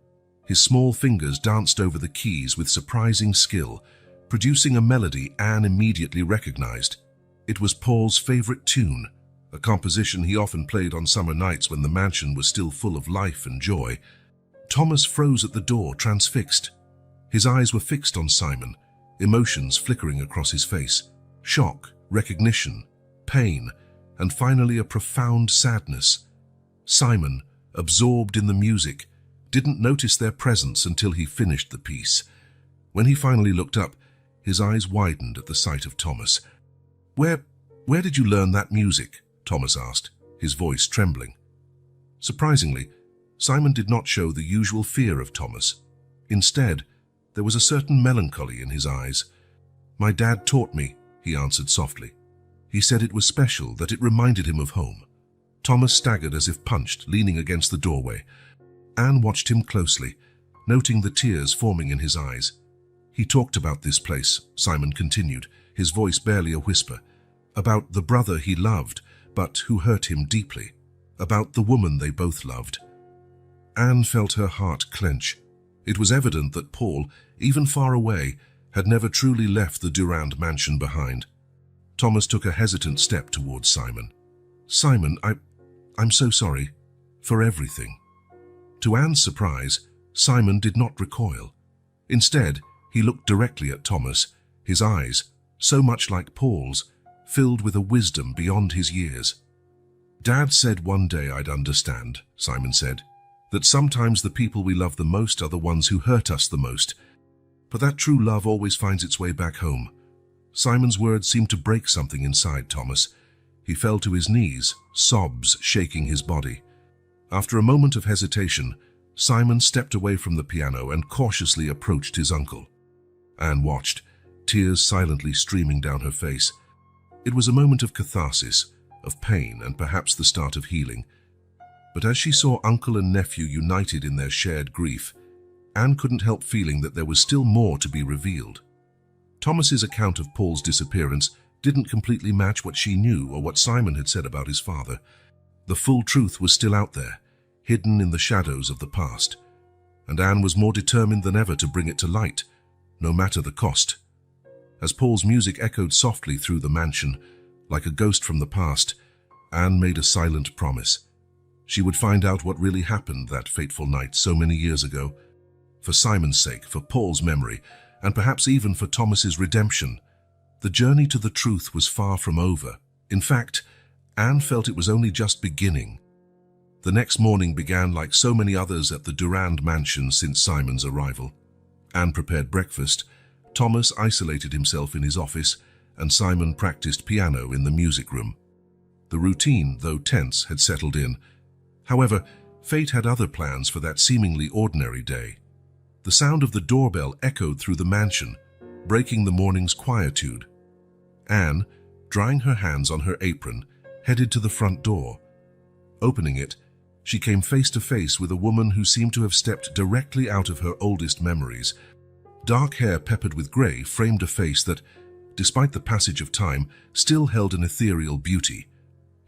His small fingers danced over the keys with surprising skill, producing a melody Anne immediately recognized. It was Paul's favorite tune, a composition he often played on summer nights when the mansion was still full of life and joy. Thomas froze at the door, transfixed. His eyes were fixed on Simon, emotions flickering across his face. Shock, recognition, pain, and finally a profound sadness. Simon, absorbed in the music, didn't notice their presence until he finished the piece. When he finally looked up, his eyes widened at the sight of Thomas. Where did you learn that music?" Thomas asked, his voice trembling. Surprisingly, Simon did not show the usual fear of Thomas. Instead, there was a certain melancholy in his eyes. "My dad taught me," he answered softly. "He said it was special, that it reminded him of home." Thomas staggered as if punched, leaning against the doorway. Anne watched him closely, noting the tears forming in his eyes. "He talked about this place," Simon continued, his voice barely a whisper. "About the brother he loved, but who hurt him deeply. About the woman they both loved." Anne felt her heart clench. It was evident that Paul, even far away, had never truly left the Durand mansion behind. Thomas took a hesitant step towards Simon. "Simon, I'm so sorry. For everything." To Anne's surprise, Simon did not recoil. Instead, he looked directly at Thomas, his eyes, so much like Paul's, filled with a wisdom beyond his years. "Dad said one day I'd understand," Simon said, "that sometimes the people we love the most are the ones who hurt us the most. But that true love always finds its way back home." Simon's words seemed to break something inside Thomas. He fell to his knees, sobs shaking his body. After a moment of hesitation, Simon stepped away from the piano and cautiously approached his uncle. Anne watched, tears silently streaming down her face. It was a moment of catharsis, of pain, and perhaps the start of healing. But as she saw uncle and nephew united in their shared grief, Anne couldn't help feeling that there was still more to be revealed. Thomas's account of Paul's disappearance didn't completely match what she knew or what Simon had said about his father. The full truth was still out there, hidden in the shadows of the past, and Anne was more determined than ever to bring it to light, no matter the cost. As Paul's music echoed softly through the mansion, like a ghost from the past, Anne made a silent promise. She would find out what really happened that fateful night so many years ago. For Simon's sake, for Paul's memory, and perhaps even for Thomas's redemption. The journey to the truth was far from over. In fact, Anne felt it was only just beginning. The next morning began like so many others at the Durand mansion since Simon's arrival. Anne prepared breakfast, Thomas isolated himself in his office, and Simon practiced piano in the music room. The routine, though tense, had settled in. However, fate had other plans for that seemingly ordinary day. The sound of the doorbell echoed through the mansion, breaking the morning's quietude. Anne, drying her hands on her apron, headed to the front door. Opening it, she came face to face with a woman who seemed to have stepped directly out of her oldest memories. Dark hair peppered with grey framed a face that, despite the passage of time, still held an ethereal beauty.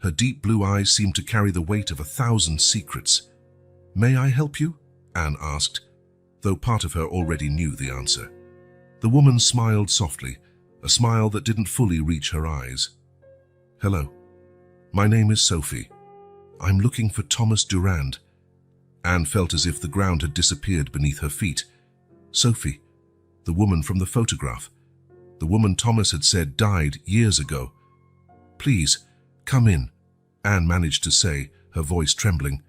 Her deep blue eyes seemed to carry the weight of 1,000 secrets. "May I help you?" Anne asked, though part of her already knew the answer. The woman smiled softly, a smile that didn't fully reach her eyes. "Hello. My name is Sophie. I'm looking for Thomas Durand." Anne felt as if the ground had disappeared beneath her feet. Sophie, the woman from the photograph. The woman Thomas had said died years ago. "Please, come in," Anne managed to say, her voice trembling.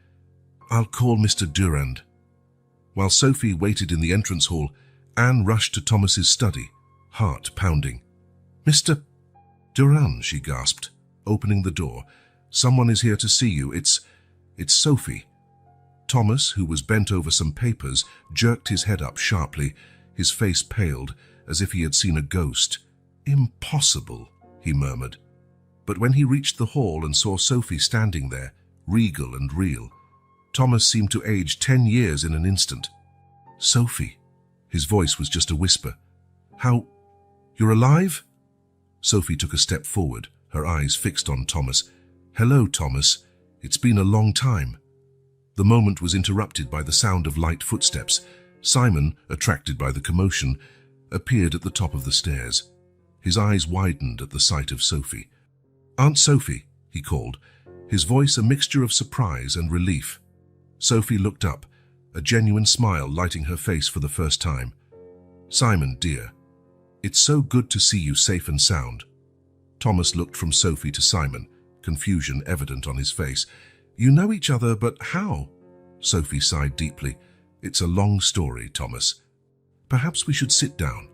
"I'll call Mr. Durand." While Sophie waited in the entrance hall, Anne rushed to Thomas's study, heart pounding. "Mr. Durand," she gasped, opening the door. "Someone is here to see you. It's Sophie." Thomas, who was bent over some papers, jerked his head up sharply. His face paled, as if he had seen a ghost. "Impossible," he murmured. But when he reached the hall and saw Sophie standing there, regal and real, Thomas seemed to age 10 years in an instant. "Sophie," his voice was just a whisper. How You're alive? Sophie took a step forward, her eyes fixed on Thomas. Hello, Thomas. It's been a long time. The moment was interrupted by the sound of light footsteps. Simon, attracted by the commotion, appeared at the top of the stairs. His eyes widened at the sight of Sophie. Aunt Sophie, he called, his voice a mixture of surprise and relief. Sophie looked up, a genuine smile lighting her face for the first time. Simon, dear, it's so good to see you safe and sound. Thomas looked from Sophie to Simon, confusion evident on his face. You know each other, but how? Sophie sighed deeply. It's a long story, Thomas. Perhaps we should sit down.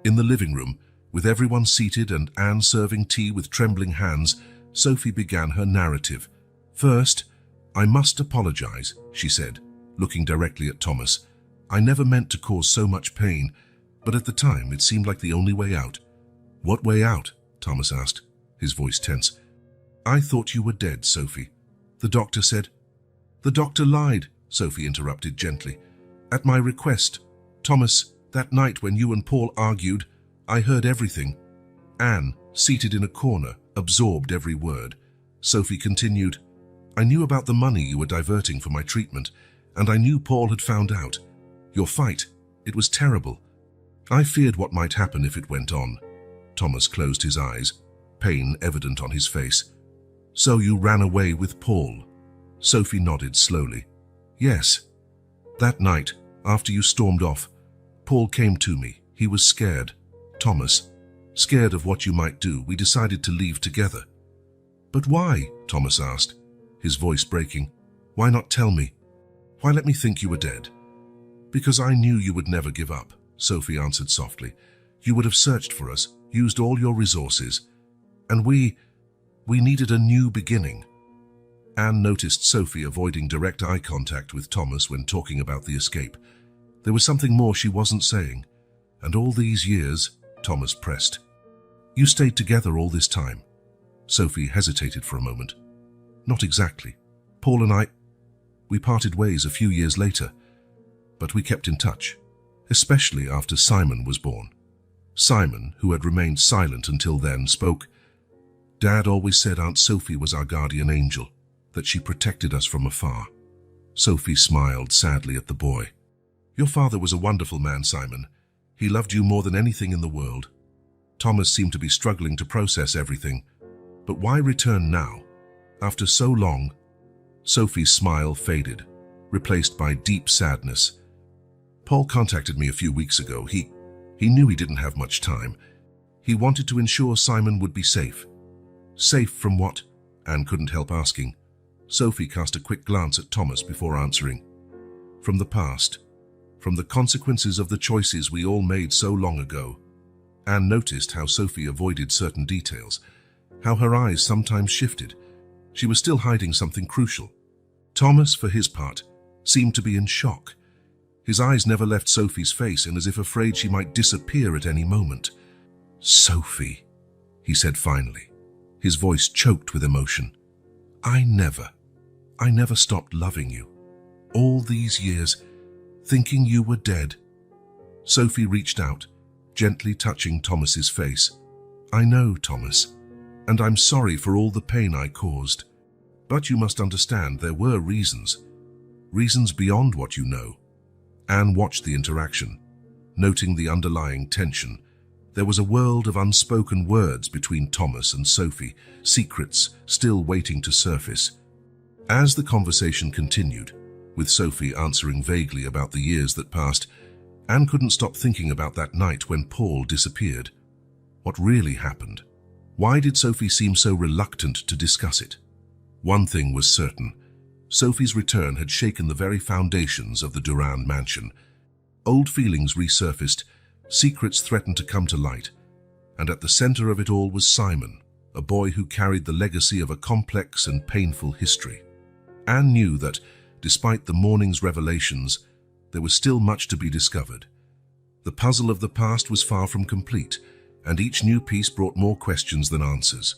In the living room, with everyone seated and Anne serving tea with trembling hands, Sophie began her narrative. First, I must apologize, she said, looking directly at Thomas. I never meant to cause so much pain, but at the time it seemed like the only way out. What way out? Thomas asked, his voice tense. I thought you were dead, Sophie. The doctor said. The doctor lied, Sophie interrupted gently. At my request, Thomas, that night when you and Paul argued, I heard everything. Anne, seated in a corner, absorbed every word. Sophie continued, I knew about the money you were diverting for my treatment, and I knew Paul had found out. Your fight, it was terrible. I feared what might happen if it went on. Thomas closed his eyes, pain evident on his face. So you ran away with Paul? Sophie nodded slowly. Yes. That night, after you stormed off, Paul came to me. He was scared. Thomas, scared of what you might do, we decided to leave together. But why? Thomas asked, his voice breaking. Why not tell me? Why let me think you were dead? Because I knew you would never give up, Sophie answered softly. You would have searched for us, used all your resources, and we needed a new beginning. Anne noticed Sophie avoiding direct eye contact with Thomas when talking about the escape. There was something more she wasn't saying, and all these years, Thomas pressed. You stayed together all this time. Sophie hesitated for a moment. Not exactly. Paul and we parted ways a few years later, but we kept in touch, especially after Simon was born. Simon, who had remained silent until then, spoke. Dad always said Aunt Sophie was our guardian angel, that she protected us from afar. Sophie smiled sadly at the boy. Your father was a wonderful man, Simon. He loved you more than anything in the world. Thomas seemed to be struggling to process everything. But why return now? After so long? Sophie's smile faded, replaced by deep sadness. Paul contacted me a few weeks ago. He knew he didn't have much time. He wanted to ensure Simon would be safe. Safe from what? Anne couldn't help asking. Sophie cast a quick glance at Thomas before answering. From the past. From the consequences of the choices we all made so long ago. Anne noticed how Sophie avoided certain details, how her eyes sometimes shifted. She was still hiding something crucial. Thomas, for his part, seemed to be in shock. His eyes never left Sophie's face and as if afraid she might disappear at any moment. Sophie, he said finally, his voice choked with emotion. I never stopped loving you. All these years, thinking you were dead. Sophie reached out, gently touching Thomas's face. I know, Thomas, and I'm sorry for all the pain I caused. But you must understand there were reasons beyond what you know. Anne watched the interaction, noting the underlying tension. There was a world of unspoken words between Thomas and Sophie, secrets still waiting to surface. As the conversation continued, with Sophie answering vaguely about the years that passed, Anne couldn't stop thinking about that night when Paul disappeared. What really happened? Why did Sophie seem so reluctant to discuss it? One thing was certain. Sophie's return had shaken the very foundations of the Durand mansion. Old feelings resurfaced, secrets threatened to come to light, and at the center of it all was Simon, a boy who carried the legacy of a complex and painful history. Anne knew that, despite the morning's revelations, there was still much to be discovered. The puzzle of the past was far from complete, and each new piece brought more questions than answers.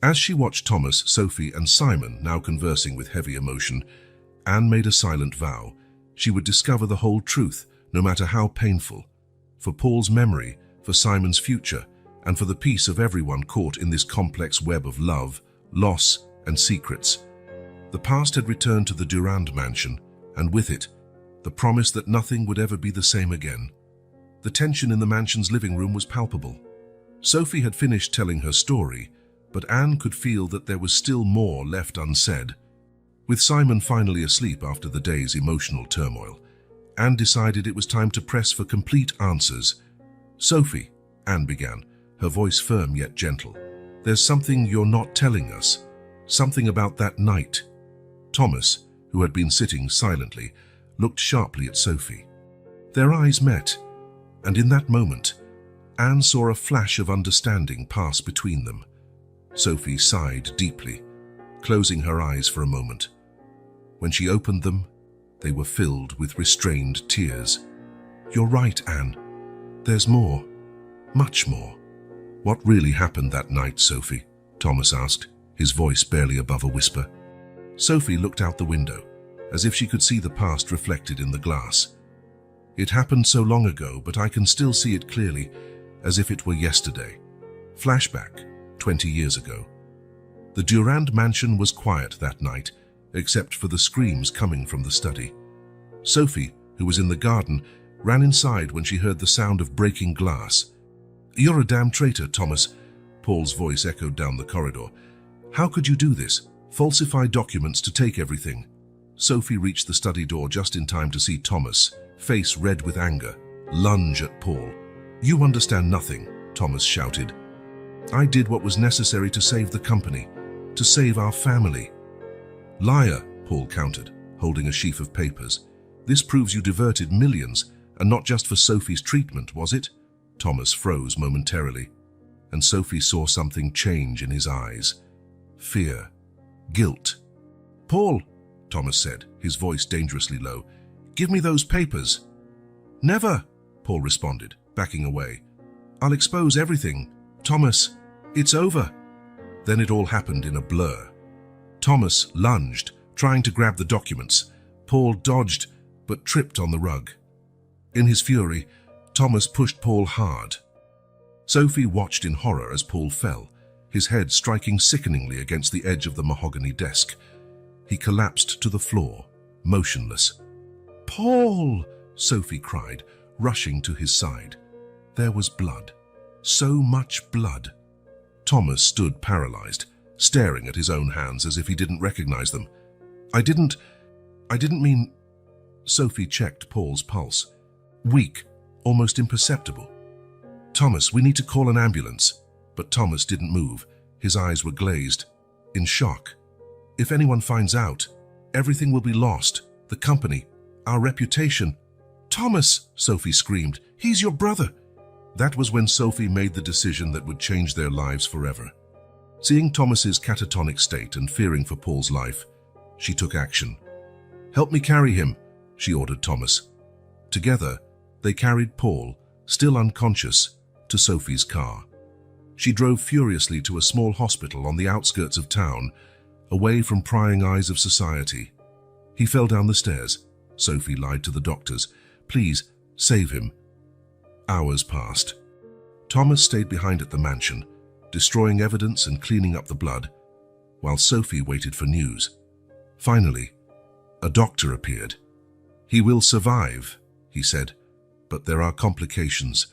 As she watched Thomas, Sophie, and Simon now conversing with heavy emotion, Anne made a silent vow. She would discover the whole truth, no matter how painful. For Paul's memory, for Simon's future, and for the peace of everyone caught in this complex web of love, loss, and secrets. The past had returned to the Durand mansion, and with it, the promise that nothing would ever be the same again. The tension in the mansion's living room was palpable. Sophie had finished telling her story, but Anne could feel that there was still more left unsaid. With Simon finally asleep after the day's emotional turmoil, Anne decided it was time to press for complete answers. "Sophie," Anne began, her voice firm yet gentle, "there's something you're not telling us. Something about that night." Thomas, who had been sitting silently, looked sharply at Sophie. Their eyes met, and in that moment, Anne saw a flash of understanding pass between them. Sophie sighed deeply, closing her eyes for a moment. When she opened them, they were filled with restrained tears. "You're right, Anne. There's more. Much more." "What really happened that night, Sophie?" Thomas asked, his voice barely above a whisper. Sophie looked out the window, as if she could see the past reflected in the glass. "It happened so long ago, but I can still see it clearly, as if it were yesterday." Flashback, 20 years ago. The Durand mansion was quiet that night, except for the screams coming from the study. Sophie, who was in the garden, ran inside when she heard the sound of breaking glass. "You're a damn traitor, Thomas," Paul's voice echoed down the corridor. "How could you do this? Falsify documents to take everything?" Sophie reached the study door just in time to see Thomas, face red with anger, lunge at Paul. "You understand nothing," Thomas shouted. "I did what was necessary to save the company, to save our family." "Liar," Paul countered, holding a sheaf of papers. "This proves you diverted millions, and not just for Sophie's treatment, was it?" Thomas froze momentarily, and Sophie saw something change in his eyes. Fear. Guilt. "Paul," Thomas said, his voice dangerously low, "give me those papers." "Never," Paul responded, backing away. "I'll expose everything. Thomas, it's over." Then it all happened in a blur. Thomas lunged, trying to grab the documents. Paul dodged, but tripped on the rug. In his fury, Thomas pushed Paul hard. Sophie watched in horror as Paul fell, his head striking sickeningly against the edge of the mahogany desk. He collapsed to the floor, motionless. "Paul!" Sophie cried, rushing to his side. There was blood. So much blood. Thomas stood paralyzed, staring at his own hands as if he didn't recognize them. I didn't mean..." Sophie checked Paul's pulse. Weak, almost imperceptible. "Thomas, we need to call an ambulance." But Thomas didn't move. His eyes were glazed, in shock. "If anyone finds out, everything will be lost. The company, our reputation." "Thomas!" Sophie screamed. "He's your brother!" That was when Sophie made the decision that would change their lives forever. Seeing Thomas's catatonic state and fearing for Paul's life, she took action. "Help me carry him," she ordered Thomas. Together, they carried Paul, still unconscious, to Sophie's car. She drove furiously to a small hospital on the outskirts of town, away from prying eyes of society. He fell down the stairs. Sophie lied to the doctors. "Please, save him." Hours passed. Thomas stayed behind at the mansion, destroying evidence and cleaning up the blood, while Sophie waited for news. Finally, a doctor appeared. "He will survive," he said, "but there are complications.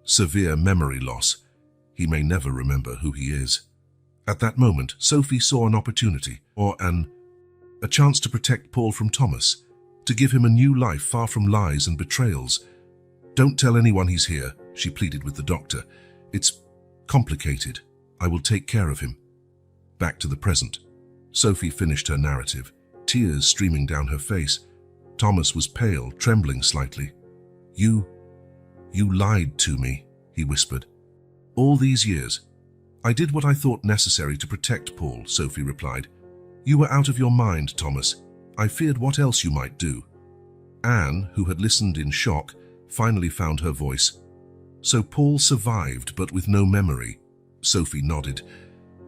Severe memory loss. He may never remember who he is." At that moment, Sophie saw an opportunity, or a chance to protect Paul from Thomas, to give him a new life far from lies and betrayals. "Don't tell anyone he's here," she pleaded with the doctor. "It's complicated. I will take care of him." Back to the present. Sophie finished her narrative, tears streaming down her face. Thomas was pale, trembling slightly. You lied to me," he whispered. "All these years. I did what I thought necessary to protect Paul," Sophie replied. "You were out of your mind, Thomas. I feared what else you might do." Anne, who had listened in shock, finally found her voice. "So Paul survived, but with no memory." Sophie nodded.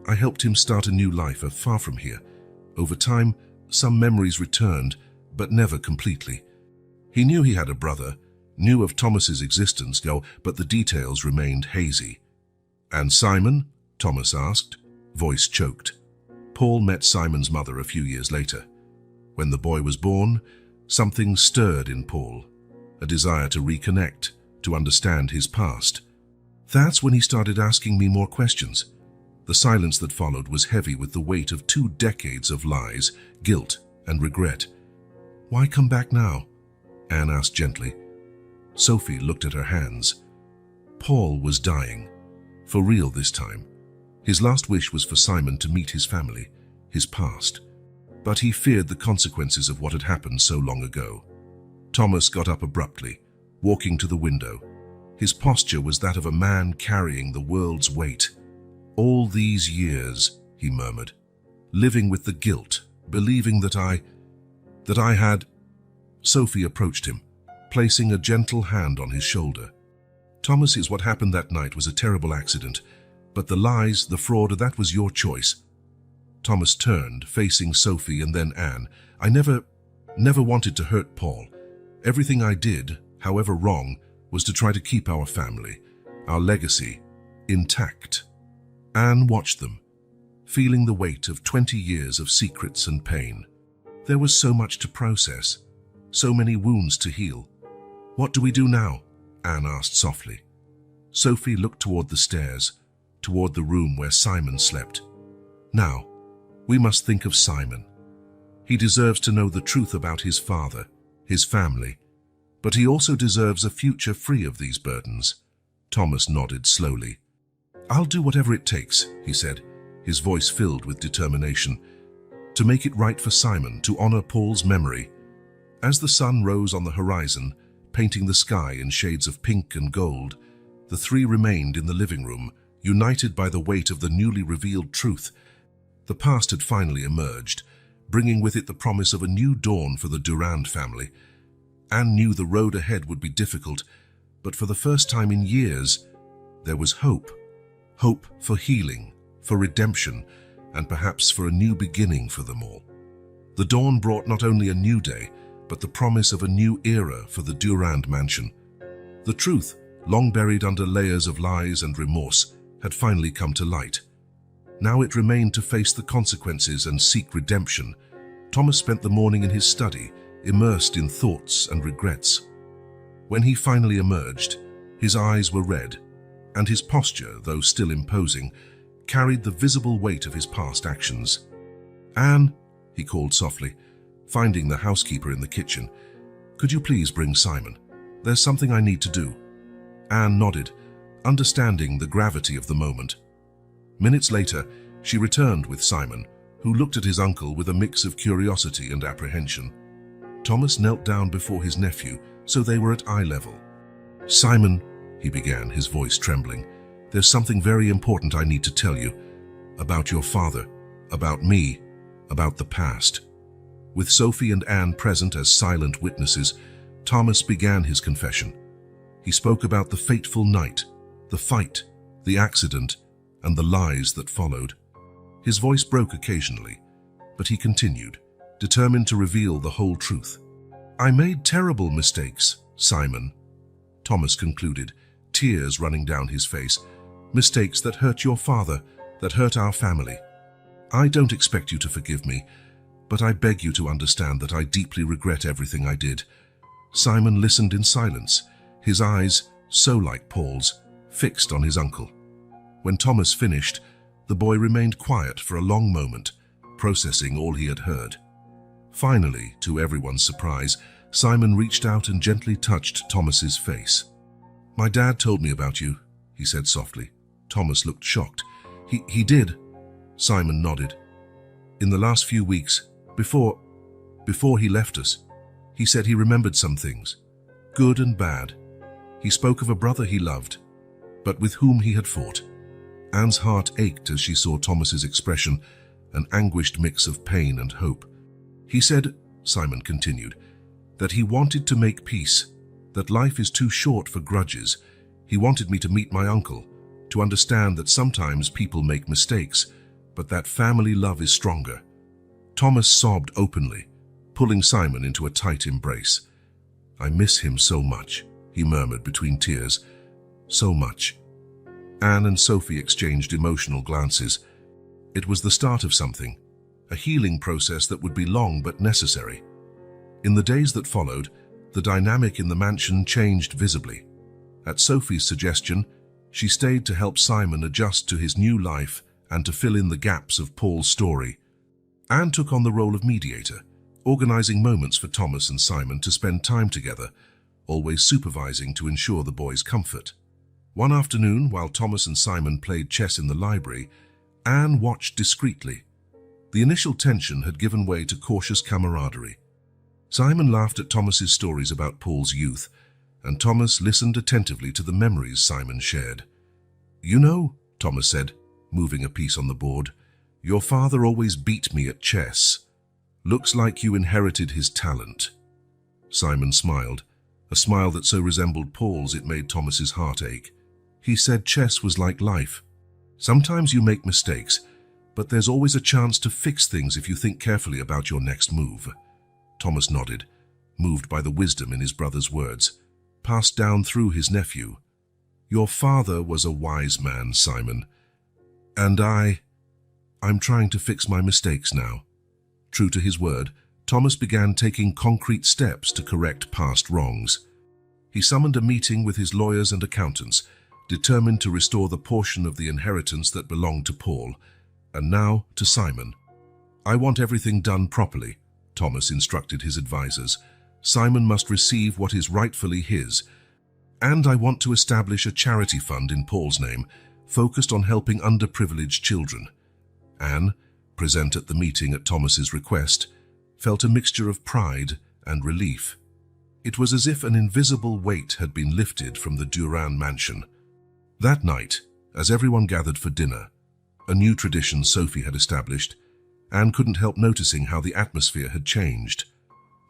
"I helped him start a new life far from here. Over time, some memories returned, but never completely. He knew he had a brother, knew of Thomas's existence, but the details remained hazy. "And Simon?" Thomas asked, voice choked. Paul met Simon's mother a few years later. When the boy was born, something stirred in Paul, a desire to reconnect, to understand his past. That's when he started asking me more questions. The silence that followed was heavy with the weight of 2 decades of lies, guilt, and regret. "Why come back now?" Anne asked gently. Sophie looked at her hands. Paul was dying. For real this time. His last wish was for Simon to meet his family, his past. But he feared the consequences of what had happened so long ago. Thomas got up abruptly, walking to the window. His posture was that of a man carrying the world's weight. "All these years," he murmured, "living with the guilt, believing that I had—" Sophie approached him, placing a gentle hand on his shoulder. "Thomas, is what happened that night was a terrible accident, but the lies, the fraud, that was your choice." Thomas turned, facing Sophie and then Anne. "I never wanted to hurt Paul. Everything I did, however wrong, was to try to keep our family, our legacy, intact." Anne watched them, feeling the weight of 20 years of secrets and pain. There was so much to process, so many wounds to heal. "What do we do now?" Anne asked softly. Sophie looked toward the stairs, toward the room where Simon slept. "Now, we must think of Simon. He deserves to know the truth about his father, his family, but he also deserves a future free of these burdens." Thomas nodded slowly. "I'll do whatever it takes," he said, his voice filled with determination, "to make it right for Simon, to honor Paul's memory." As the sun rose on the horizon, painting the sky in shades of pink and gold, the three remained in the living room, united by the weight of the newly revealed truth. The past had finally emerged, bringing with it the promise of a new dawn for the Durand family. Anne knew the road ahead would be difficult, but for the first time in years, there was hope. Hope for healing, for redemption, and perhaps for a new beginning for them all. The dawn brought not only a new day, but the promise of a new era for the Durand mansion. The truth, long buried under layers of lies and remorse, had finally come to light. Now it remained to face the consequences and seek redemption. Thomas spent the morning in his study, immersed in thoughts and regrets. When he finally emerged, his eyes were red, and his posture, though still imposing, carried the visible weight of his past actions. "Anne," he called softly, finding the housekeeper in the kitchen, "could you please bring Simon? There's something I need to do." Anne nodded, understanding the gravity of the moment. Minutes later, she returned with Simon, who looked at his uncle with a mix of curiosity and apprehension. Thomas knelt down before his nephew, so they were at eye level. "Simon," he began, his voice trembling, "there's something very important I need to tell you. About your father, about me, about the past." With Sophie and Anne present as silent witnesses, Thomas began his confession. He spoke about the fateful night, the fight, the accident, and the lies that followed. His voice broke occasionally, but he continued, determined to reveal the whole truth. "I made terrible mistakes, Simon," Thomas concluded, tears running down his face. "Mistakes that hurt your father, that hurt our family. I don't expect you to forgive me, but I beg you to understand that I deeply regret everything I did." Simon listened in silence, his eyes, so like Paul's, fixed on his uncle. When Thomas finished, the boy remained quiet for a long moment, processing all he had heard. Finally, to everyone's surprise, Simon reached out and gently touched Thomas's face. "My dad told me about you," he said softly. Thomas looked shocked. He did," Simon nodded. "In the last few weeks, before he left us, he said he remembered some things, good and bad. He spoke of a brother he loved, but with whom he had fought." Anne's heart ached as she saw Thomas's expression, an anguished mix of pain and hope. "He said," Simon continued, "that he wanted to make peace, that life is too short for grudges. He wanted me to meet my uncle, to understand that sometimes people make mistakes, but that family love is stronger." Thomas sobbed openly, pulling Simon into a tight embrace. "I miss him so much," he murmured between tears. So much. Anne and Sophie exchanged emotional glances. It was the start of something, a healing process that would be long but necessary. In the days that followed, the dynamic in the mansion changed visibly. At Sophie's suggestion, she stayed to help Simon adjust to his new life and to fill in the gaps of Paul's story. Anne took on the role of mediator, organizing moments for Thomas and Simon to spend time together, always supervising to ensure the boys' comfort. One afternoon, while Thomas and Simon played chess in the library, Anne watched discreetly. The initial tension had given way to cautious camaraderie. Simon laughed at Thomas's stories about Paul's youth, and Thomas listened attentively to the memories Simon shared. "You know," Thomas said, moving a piece on the board, "your father always beat me at chess. Looks like you inherited his talent." Simon smiled, a smile that so resembled Paul's it made Thomas's heart ache. He said chess was like life. Sometimes you make mistakes, but there's always a chance to fix things if you think carefully about your next move. Thomas nodded, moved by the wisdom in his brother's words, passed down through his nephew. "Your father was a wise man, Simon. And I'm trying to fix my mistakes now." True to his word, Thomas began taking concrete steps to correct past wrongs. He summoned a meeting with his lawyers and accountants, determined to restore the portion of the inheritance that belonged to Paul, and now to Simon. "I want everything done properly," Thomas instructed his advisors. "Simon must receive what is rightfully his, and I want to establish a charity fund in Paul's name, focused on helping underprivileged children." Anne, present at the meeting at Thomas's request, felt a mixture of pride and relief. It was as if an invisible weight had been lifted from the Durand mansion. That night, as everyone gathered for dinner, a new tradition Sophie had established, Anne couldn't help noticing how the atmosphere had changed.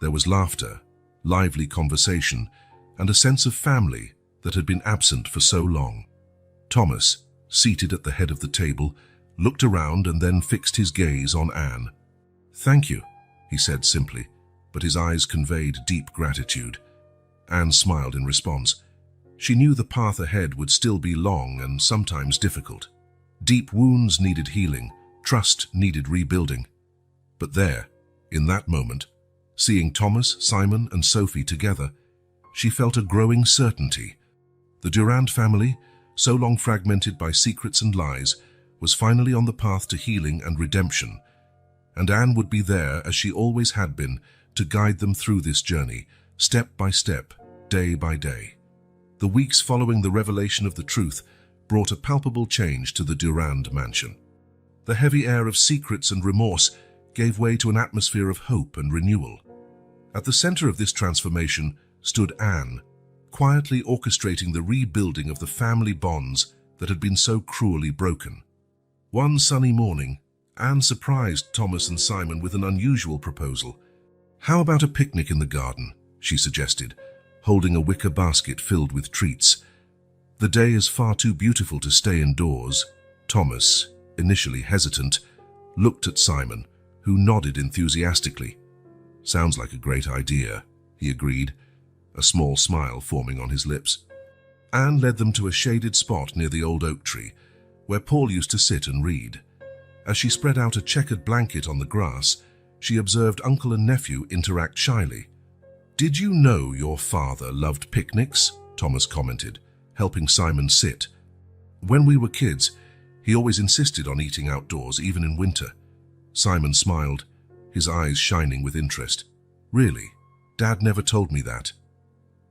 There was laughter, lively conversation, and a sense of family that had been absent for so long. Thomas, seated at the head of the table, looked around and then fixed his gaze on Anne. "Thank you," he said simply, but his eyes conveyed deep gratitude. Anne smiled in response. She knew the path ahead would still be long and sometimes difficult. Deep wounds needed healing, trust needed rebuilding. But there, in that moment, seeing Thomas, Simon, and Sophie together, she felt a growing certainty. The Durand family, so long fragmented by secrets and lies, was finally on the path to healing and redemption, and Anne would be there, as she always had been, to guide them through this journey, step by step, day by day. The weeks following the revelation of the truth brought a palpable change to the Durand mansion. The heavy air of secrets and remorse gave way to an atmosphere of hope and renewal. At the center of this transformation stood Anne, quietly orchestrating the rebuilding of the family bonds that had been so cruelly broken. One sunny morning, Anne surprised Thomas and Simon with an unusual proposal. "How about a picnic in the garden?" she suggested, holding a wicker basket filled with treats. "The day is far too beautiful to stay indoors." Thomas, initially hesitant, looked at Simon, who nodded enthusiastically. "Sounds like a great idea," he agreed, a small smile forming on his lips. Anne led them to a shaded spot near the old oak tree, where Paul used to sit and read. As she spread out a checkered blanket on the grass, she observed uncle and nephew interact shyly. "Did you know your father loved picnics?" Thomas commented, helping Simon sit. "When we were kids, he always insisted on eating outdoors, even in winter." Simon smiled, his eyes shining with interest. "Really? Dad never told me that."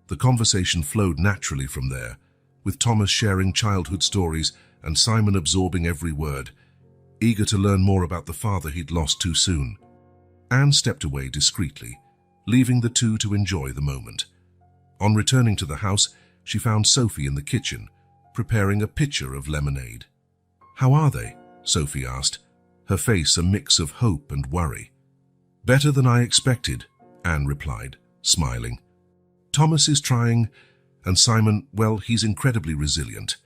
The conversation flowed naturally from there, with Thomas sharing childhood stories and Simon absorbing every word, eager to learn more about the father he'd lost too soon. Anne stepped away discreetly, leaving the two to enjoy the moment. On returning to the house, she found Sophie in the kitchen, preparing a pitcher of lemonade. "How are they?" Sophie asked, her face a mix of hope and worry. "Better than I expected," Anne replied, smiling. "Thomas is trying, and Simon, well, he's incredibly resilient."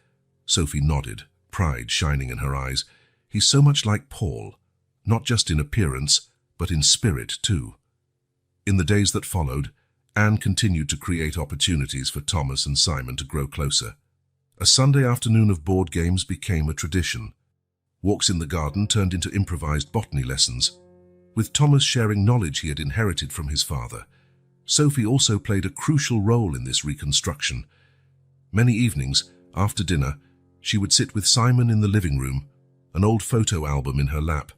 Sophie nodded, pride shining in her eyes. "He's so much like Paul, not just in appearance, but in spirit too." In the days that followed, Anne continued to create opportunities for Thomas and Simon to grow closer. A Sunday afternoon of board games became a tradition. Walks in the garden turned into improvised botany lessons, with Thomas sharing knowledge he had inherited from his father. Sophie also played a crucial role in this reconstruction. Many evenings, after dinner, she would sit with Simon in the living room, an old photo album in her lap.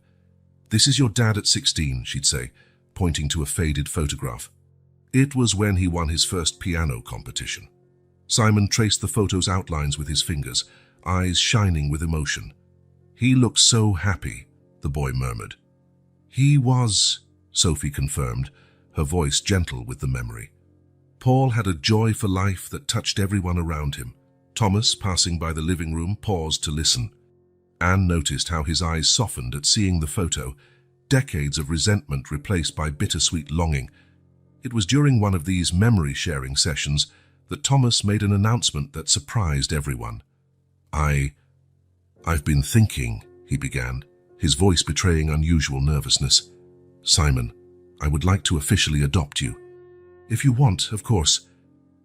"This is your dad at 16, she'd say, pointing to a faded photograph. It was when he won his first piano competition. Simon traced the photo's outlines with his fingers, eyes shining with emotion. "He looked so happy," the boy murmured. "He was," Sophie confirmed, her voice gentle with the memory. Paul had a joy for life that touched everyone around him. Thomas, passing by the living room, paused to listen. Anne noticed how his eyes softened at seeing the photo, decades of resentment replaced by bittersweet longing. It was during one of these memory-sharing sessions that Thomas made an announcement that surprised everyone. I've been thinking," he began, his voice betraying unusual nervousness. "Simon, I would like to officially adopt you." "If you want, of course."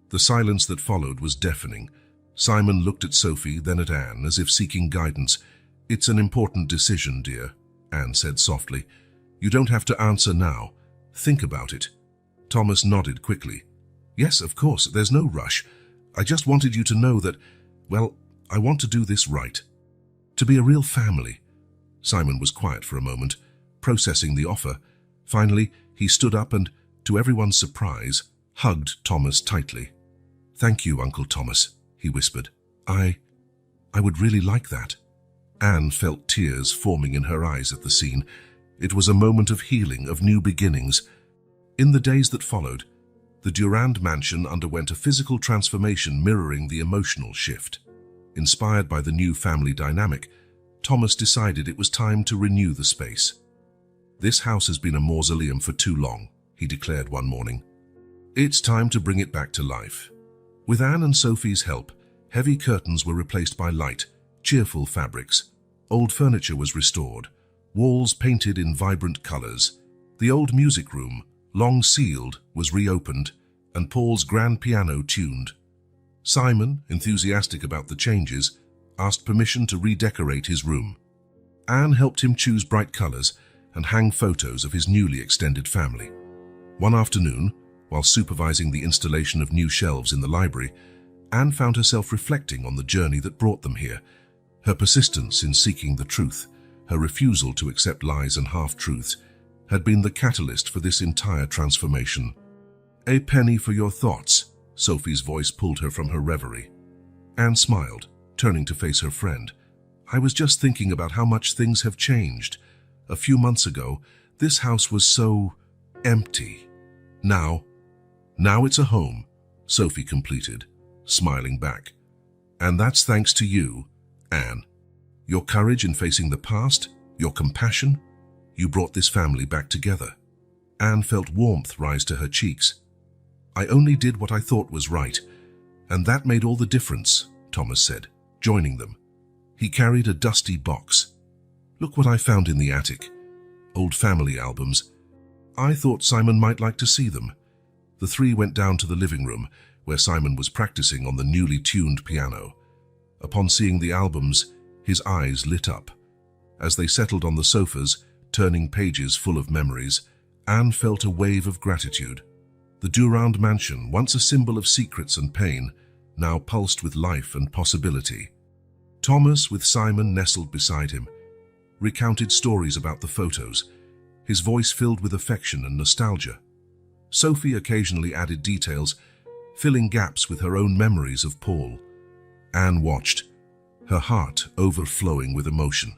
The silence that followed was deafening. Simon looked at Sophie, then at Anne, as if seeking guidance. "It's an important decision, dear," Anne said softly. "You don't have to answer now. Think about it." Thomas nodded quickly. "Yes, of course, there's no rush. I just wanted you to know that, well, I want to do this right. To be a real family." Simon was quiet for a moment, processing the offer. Finally, he stood up and, to everyone's surprise, hugged Thomas tightly. "Thank you, Uncle Thomas," he whispered. I would really like that." Anne felt tears forming in her eyes at the scene. It was a moment of healing, of new beginnings. In the days that followed, the Durand mansion underwent a physical transformation mirroring the emotional shift. Inspired by the new family dynamic, Thomas decided it was time to renew the space. "This house has been a mausoleum for too long," he declared one morning. "It's time to bring it back to life." With Anne and Sophie's help, heavy curtains were replaced by light, cheerful fabrics. Old furniture was restored, walls painted in vibrant colors. The old music room, long sealed, was reopened, and Paul's grand piano tuned. Simon, enthusiastic about the changes, asked permission to redecorate his room. Anne helped him choose bright colors and hang photos of his newly extended family. One afternoon, while supervising the installation of new shelves in the library, Anne found herself reflecting on the journey that brought them here. Her persistence in seeking the truth, her refusal to accept lies and half-truths, had been the catalyst for this entire transformation. "A penny for your thoughts," Sophie's voice pulled her from her reverie. Anne smiled, turning to face her friend. "I was just thinking about how much things have changed. A few months ago, this house was so empty. Now it's a home," Sophie completed, smiling back. "And that's thanks to you, Anne. Your courage in facing the past, your compassion, you brought this family back together." Anne felt warmth rise to her cheeks. "I only did what I thought was right, and that made all the difference," Thomas said, joining them. He carried a dusty box. "Look what I found in the attic. Old family albums. I thought Simon might like to see them." The three went down to the living room, where Simon was practicing on the newly tuned piano. Upon seeing the albums, his eyes lit up. As they settled on the sofas, turning pages full of memories, Anne felt a wave of gratitude. The Durand mansion, once a symbol of secrets and pain, now pulsed with life and possibility. Thomas, with Simon nestled beside him, recounted stories about the photos, his voice filled with affection and nostalgia. Sophie occasionally added details, filling gaps with her own memories of Paul. Anne watched, her heart overflowing with emotion.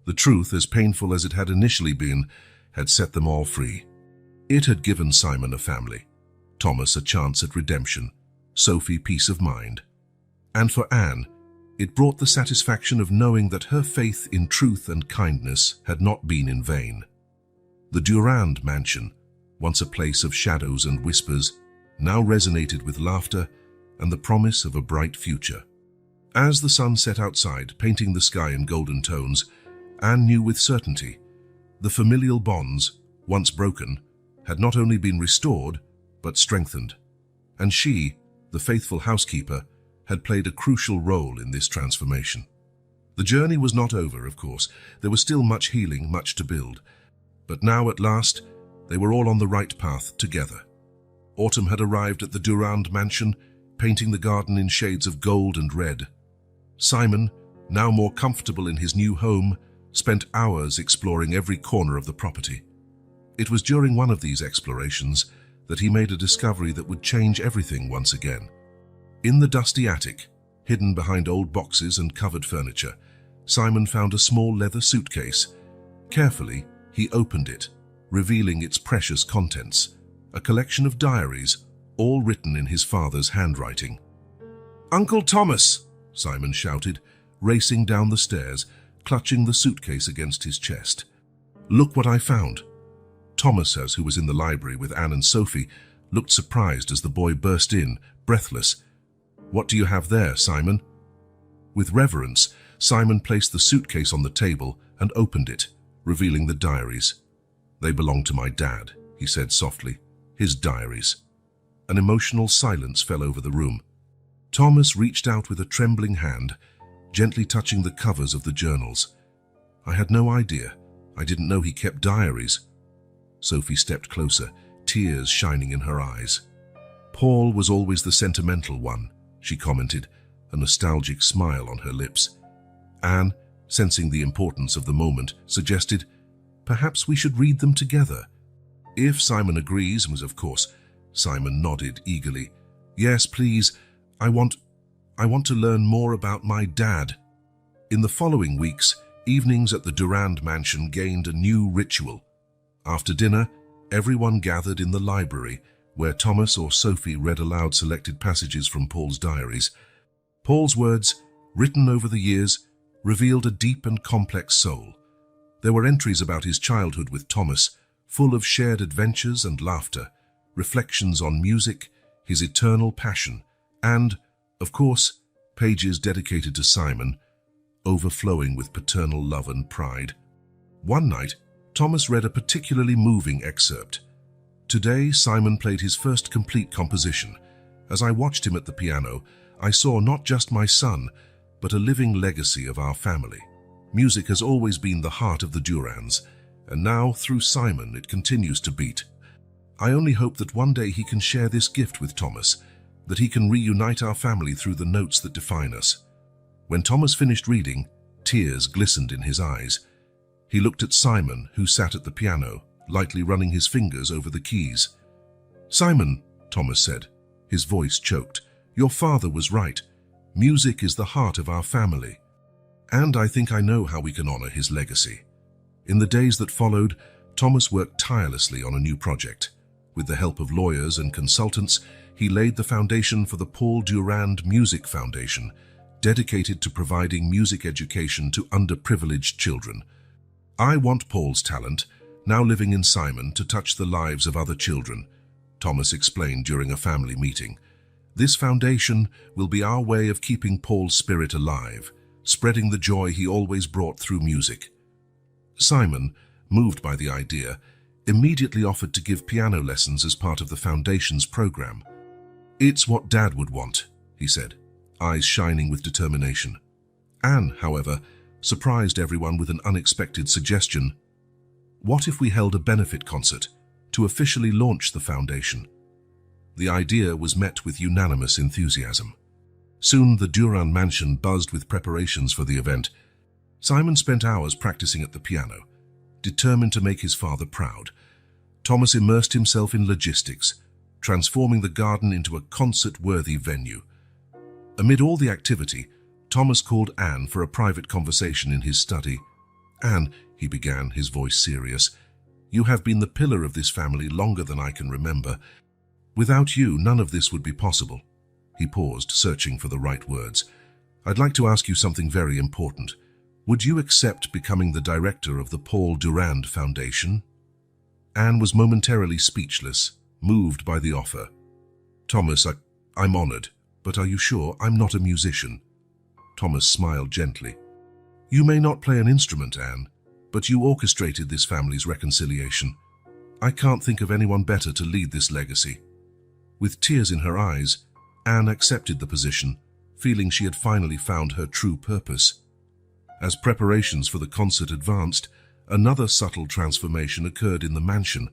The truth, as painful as it had initially been, had set them all free. It had given Simon a family, Thomas a chance at redemption, Sophie peace of mind. And for Anne, it brought the satisfaction of knowing that her faith in truth and kindness had not been in vain. The Durand mansion, once a place of shadows and whispers, now resonated with laughter and the promise of a bright future. As the sun set outside, painting the sky in golden tones, Anne knew with certainty the familial bonds, once broken, had not only been restored, but strengthened. And she, the faithful housekeeper, had played a crucial role in this transformation. The journey was not over, of course. There was still much healing, much to build. But now, at last, they were all on the right path together. Autumn had arrived at the Durand mansion, painting the garden in shades of gold and red. Simon, now more comfortable in his new home, spent hours exploring every corner of the property. It was during one of these explorations that he made a discovery that would change everything once again. In the dusty attic, hidden behind old boxes and covered furniture, Simon found a small leather suitcase. Carefully, he opened it, revealing its precious contents, a collection of diaries, all written in his father's handwriting. "Uncle Thomas!" Simon shouted, racing down the stairs, clutching the suitcase against his chest. "Look what I found." Thomas, who was in the library with Anne and Sophie, looked surprised as the boy burst in, breathless. "What do you have there, Simon?" With reverence, Simon placed the suitcase on the table and opened it, revealing the diaries. "They belong to my dad," he said softly. "His diaries." An emotional silence fell over the room. Thomas reached out with a trembling hand, gently touching the covers of the journals. "I had no idea. I didn't know he kept diaries." Sophie stepped closer, tears shining in her eyes. "Paul was always the sentimental one," she commented, a nostalgic smile on her lips. Anne, sensing the importance of the moment, suggested, "Perhaps we should read them together." "If Simon agrees," was of course. Simon nodded eagerly. "Yes, please. I want to learn more about my dad." In the following weeks, evenings at the Durand mansion gained a new ritual. After dinner, everyone gathered in the library, where Thomas or Sophie read aloud selected passages from Paul's diaries. Paul's words, written over the years, revealed a deep and complex soul. There were entries about his childhood with Thomas, full of shared adventures and laughter, reflections on music, his eternal passion, and, of course, pages dedicated to Simon, overflowing with paternal love and pride. One night, Thomas read a particularly moving excerpt. Today, Simon played his first complete composition. As I watched him at the piano, I saw not just my son, but a living legacy of our family. Music has always been the heart of the Durands, and now, through Simon, it continues to beat. I only hope that one day he can share this gift with Thomas, that he can reunite our family through the notes that define us. When Thomas finished reading, tears glistened in his eyes. He looked at Simon, who sat at the piano, lightly running his fingers over the keys. "Simon," Thomas said, his voice choked, "your father was right. Music is the heart of our family. And I think I know how we can honor his legacy." In the days that followed, Thomas worked tirelessly on a new project. With the help of lawyers and consultants, he laid the foundation for the Paul Durand Music Foundation, dedicated to providing music education to underprivileged children. "I want Paul's talent, now living in Simon, to touch the lives of other children," Thomas explained during a family meeting. "This foundation will be our way of keeping Paul's spirit alive, spreading the joy he always brought through music." Simon, moved by the idea, immediately offered to give piano lessons as part of the foundation's program. "It's what Dad would want," he said, eyes shining with determination. Anne, however, surprised everyone with an unexpected suggestion. "What if we held a benefit concert to officially launch the foundation?" The idea was met with unanimous enthusiasm. Soon the Durand mansion buzzed with preparations for the event. Simon spent hours practicing at the piano, determined to make his father proud. Thomas immersed himself in logistics, transforming the garden into a concert-worthy venue. Amid all the activity, Thomas called Anne for a private conversation in his study. "Anne," he began, his voice serious, "you have been the pillar of this family longer than I can remember. Without you, none of this would be possible." He paused, searching for the right words. "I'd like to ask you something very important. Would you accept becoming the director of the Paul Durand Foundation?" Anne was momentarily speechless, moved by the offer. "Thomas, I'm honored, but are you sure? I'm not a musician." Thomas smiled gently. "You may not play an instrument, Anne, but you orchestrated this family's reconciliation. I can't think of anyone better to lead this legacy." With tears in her eyes, Anne accepted the position, feeling she had finally found her true purpose. As preparations for the concert advanced, another subtle transformation occurred in the mansion.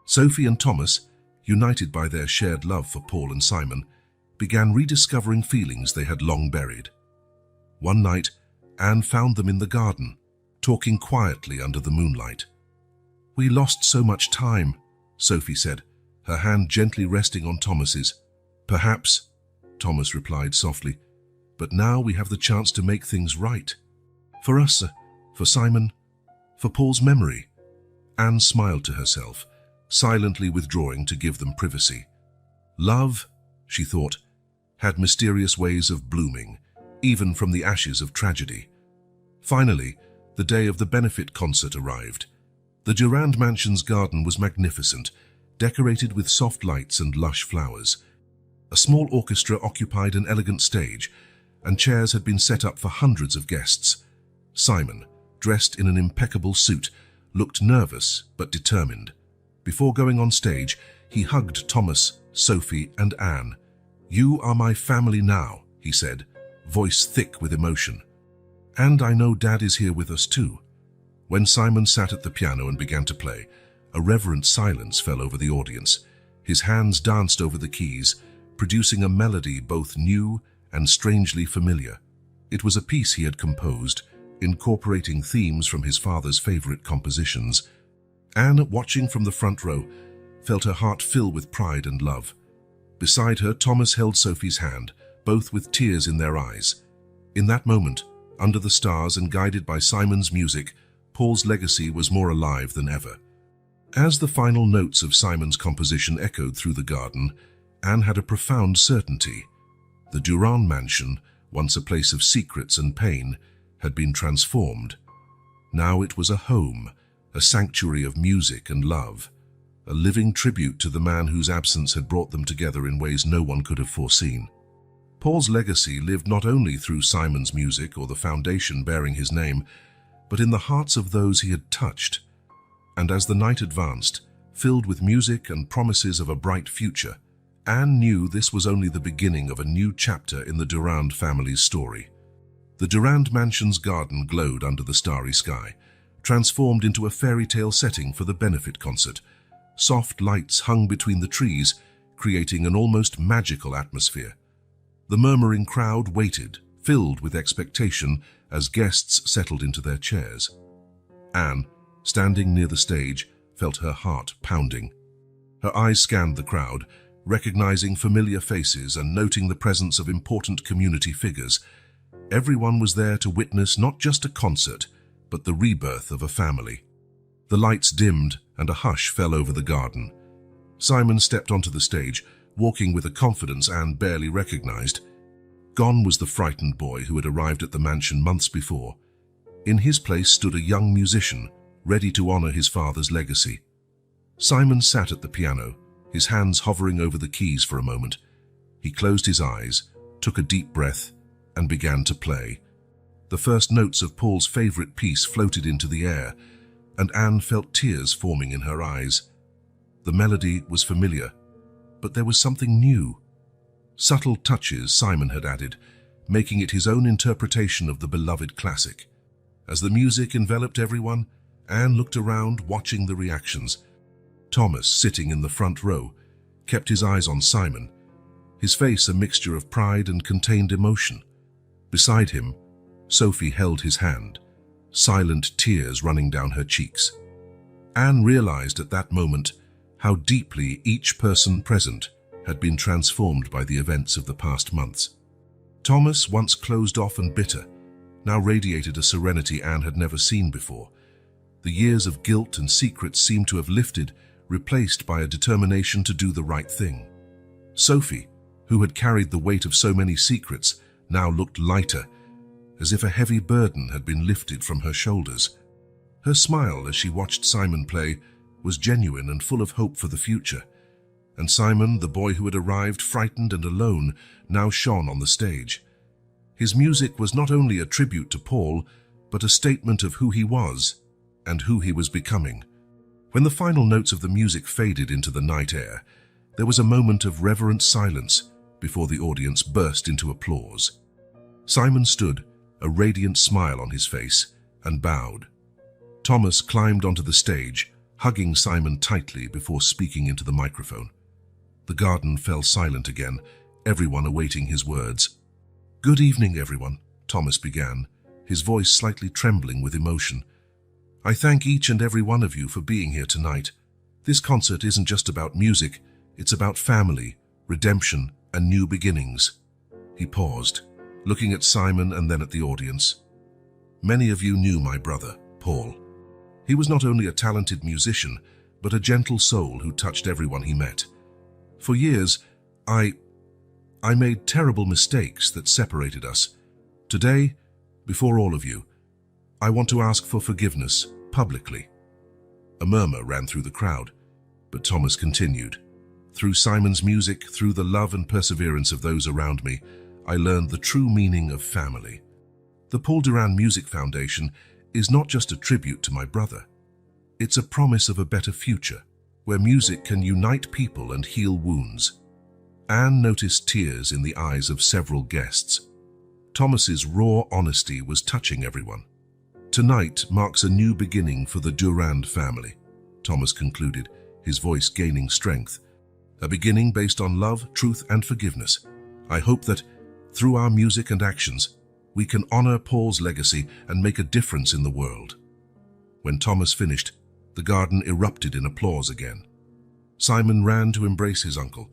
Sophie and Thomas, united by their shared love for Paul and Simon, began rediscovering feelings they had long buried. One night, Anne found them in the garden, talking quietly under the moonlight. "We lost so much time," Sophie said, her hand gently resting on Thomas's. "Perhaps," Thomas replied softly, "but now we have the chance to make things right. For us, for Simon, for Paul's memory." Anne smiled to herself, silently withdrawing to give them privacy. Love, she thought, had mysterious ways of blooming, even from the ashes of tragedy. Finally, the day of the benefit concert arrived. The Durand Mansion's garden was magnificent, decorated with soft lights and lush flowers. A small orchestra occupied an elegant stage, and chairs had been set up for hundreds of guests. Simon, dressed in an impeccable suit, looked nervous but determined. Before going on stage, he hugged Thomas, Sophie, and Anne. "You are my family now," he said, voice thick with emotion. "And I know Dad is here with us too." When Simon sat at the piano and began to play, a reverent silence fell over the audience. His hands danced over the keys, producing a melody both new and strangely familiar. It was a piece he had composed, incorporating themes from his father's favorite compositions. Anne, watching from the front row, felt her heart fill with pride and love. Beside her, Thomas held Sophie's hand, both with tears in their eyes. In that moment, under the stars and guided by Simon's music, Paul's legacy was more alive than ever. As the final notes of Simon's composition echoed through the garden, Anne had a profound certainty. The Durand Mansion, once a place of secrets and pain, had been transformed. Now it was a home, a sanctuary of music and love, a living tribute to the man whose absence had brought them together in ways no one could have foreseen. Paul's legacy lived not only through Simon's music or the foundation bearing his name, but in the hearts of those he had touched. And as the night advanced, filled with music and promises of a bright future, Anne knew this was only the beginning of a new chapter in the Durand family's story. The Durand Mansion's garden glowed under the starry sky, transformed into a fairy tale setting for the benefit concert. Soft lights hung between the trees, creating an almost magical atmosphere. The murmuring crowd waited, filled with expectation, as guests settled into their chairs. Anne, standing near the stage, felt her heart pounding. Her eyes scanned the crowd, recognizing familiar faces and noting the presence of important community figures. Everyone was there to witness not just a concert, but the rebirth of a family. The lights dimmed and a hush fell over the garden. Simon stepped onto the stage, walking with a confidence Anne barely recognized. Gone was the frightened boy who had arrived at the mansion months before. In his place stood a young musician, ready to honor his father's legacy. Simon sat at the piano, his hands hovering over the keys for a moment. He closed his eyes, took a deep breath, and began to play. The first notes of Paul's favorite piece floated into the air, and Anne felt tears forming in her eyes. The melody was familiar, but there was something new. Subtle touches Simon had added, making it his own interpretation of the beloved classic. As the music enveloped everyone, Anne looked around, watching the reactions. Thomas, sitting in the front row, kept his eyes on Simon, his face a mixture of pride and contained emotion. Beside him, Sophie held his hand, silent tears running down her cheeks. Anne realized at that moment how deeply each person present had been transformed by the events of the past months. Thomas, once closed off and bitter, now radiated a serenity Anne had never seen before. The years of guilt and secrets seemed to have lifted, replaced by a determination to do the right thing. Sophie, who had carried the weight of so many secrets, now looked lighter, as if a heavy burden had been lifted from her shoulders. Her smile as she watched Simon play was genuine and full of hope for the future. And Simon, the boy who had arrived frightened and alone, now shone on the stage. His music was not only a tribute to Paul, but a statement of who he was and who he was becoming. When the final notes of the music faded into the night air, There was a moment of reverent silence before the audience burst into applause. Simon stood, a radiant smile on his face, and bowed. Thomas climbed onto the stage, hugging Simon tightly before speaking into the microphone. The garden fell silent again, everyone awaiting his words. "Good evening, everyone," Thomas began, his voice slightly trembling with emotion. "I thank each and every one of you for being here tonight. This concert isn't just about music, it's about family, redemption, and new beginnings." He paused, looking at Simon and then at the audience. "Many of you knew my brother, Paul. He was not only a talented musician, but a gentle soul who touched everyone he met. For years, I made terrible mistakes that separated us. Today, before all of you, I want to ask for forgiveness, publicly." A murmur ran through the crowd, but Thomas continued. "Through Simon's music, through the love and perseverance of those around me, I learned the true meaning of family. The Paul Duran Music Foundation is not just a tribute to my brother. It's a promise of a better future, where music can unite people and heal wounds." Anne noticed tears in the eyes of several guests. Thomas's raw honesty was touching everyone. "Tonight marks a new beginning for the Durand family," Thomas concluded, his voice gaining strength. "A beginning based on love, truth, and forgiveness. I hope that, through our music and actions, we can honor Paul's legacy and make a difference in the world." When Thomas finished, the garden erupted in applause again. Simon ran to embrace his uncle,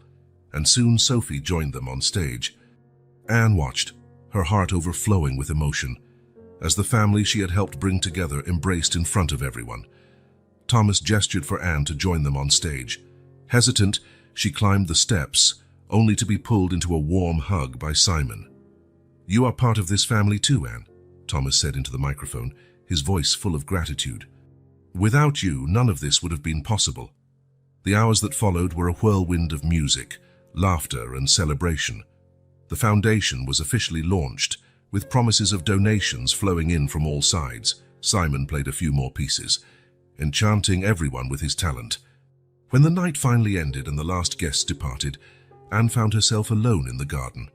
and soon Sophie joined them on stage. Anne watched, her heart overflowing with emotion, as the family she had helped bring together embraced in front of everyone. Thomas gestured for Anne to join them on stage. Hesitant, she climbed the steps, only to be pulled into a warm hug by Simon. "You are part of this family too, Anne," Thomas said into the microphone, his voice full of gratitude. "Without you, none of this would have been possible." The hours that followed were a whirlwind of music, laughter, and celebration. The foundation was officially launched, with promises of donations flowing in from all sides. Simon played a few more pieces, enchanting everyone with his talent. When the night finally ended and the last guests departed, Anne found herself alone in the garden.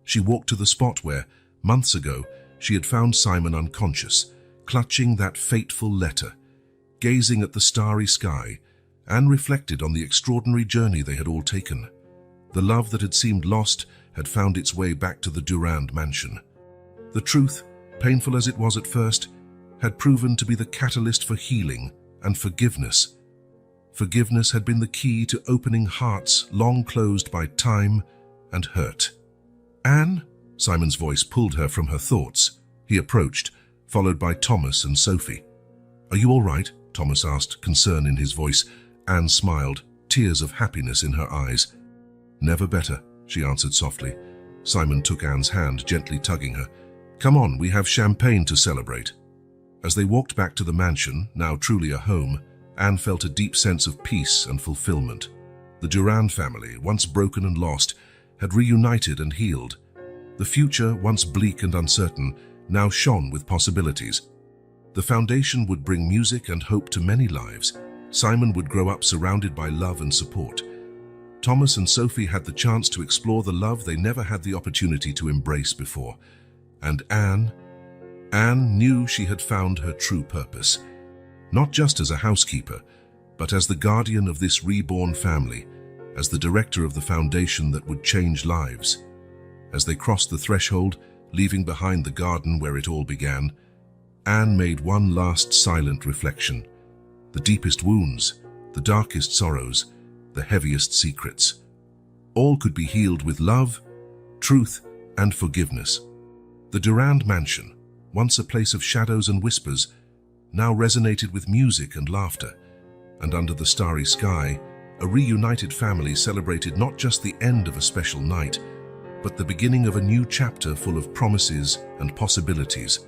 She walked to the spot where, months ago, she had found Simon unconscious, clutching that fateful letter. Gazing at the starry sky, Anne reflected on the extraordinary journey they had all taken. The love that had seemed lost had found its way back to the Durand mansion. The truth, painful as it was at first, had proven to be the catalyst for healing and forgiveness. Forgiveness had been the key to opening hearts long closed by time and hurt. "Anne?" Simon's voice pulled her from her thoughts. He approached, followed by Thomas and Sophie. "Are you all right?" Thomas asked, concern in his voice. Anne smiled, tears of happiness in her eyes. "Never better," she answered softly. Simon took Anne's hand, gently tugging her. "Come on, we have champagne to celebrate." As they walked back to the mansion, now truly a home, Anne felt a deep sense of peace and fulfillment. The Durand family, once broken and lost, had reunited and healed. The future, once bleak and uncertain, now shone with possibilities. The foundation would bring music and hope to many lives. Simon would grow up surrounded by love and support. Thomas and Sophie had the chance to explore the love they never had the opportunity to embrace before. And Anne knew she had found her true purpose. Not just as a housekeeper, but as the guardian of this reborn family, as the director of the foundation that would change lives. As they crossed the threshold, leaving behind the garden where it all began, Anne made one last silent reflection. The deepest wounds, the darkest sorrows, the heaviest secrets, all could be healed with love, truth, and forgiveness. The Durand mansion, once a place of shadows and whispers, now resonated with music and laughter, and under the starry sky, a reunited family celebrated not just the end of a special night, but the beginning of a new chapter full of promises and possibilities.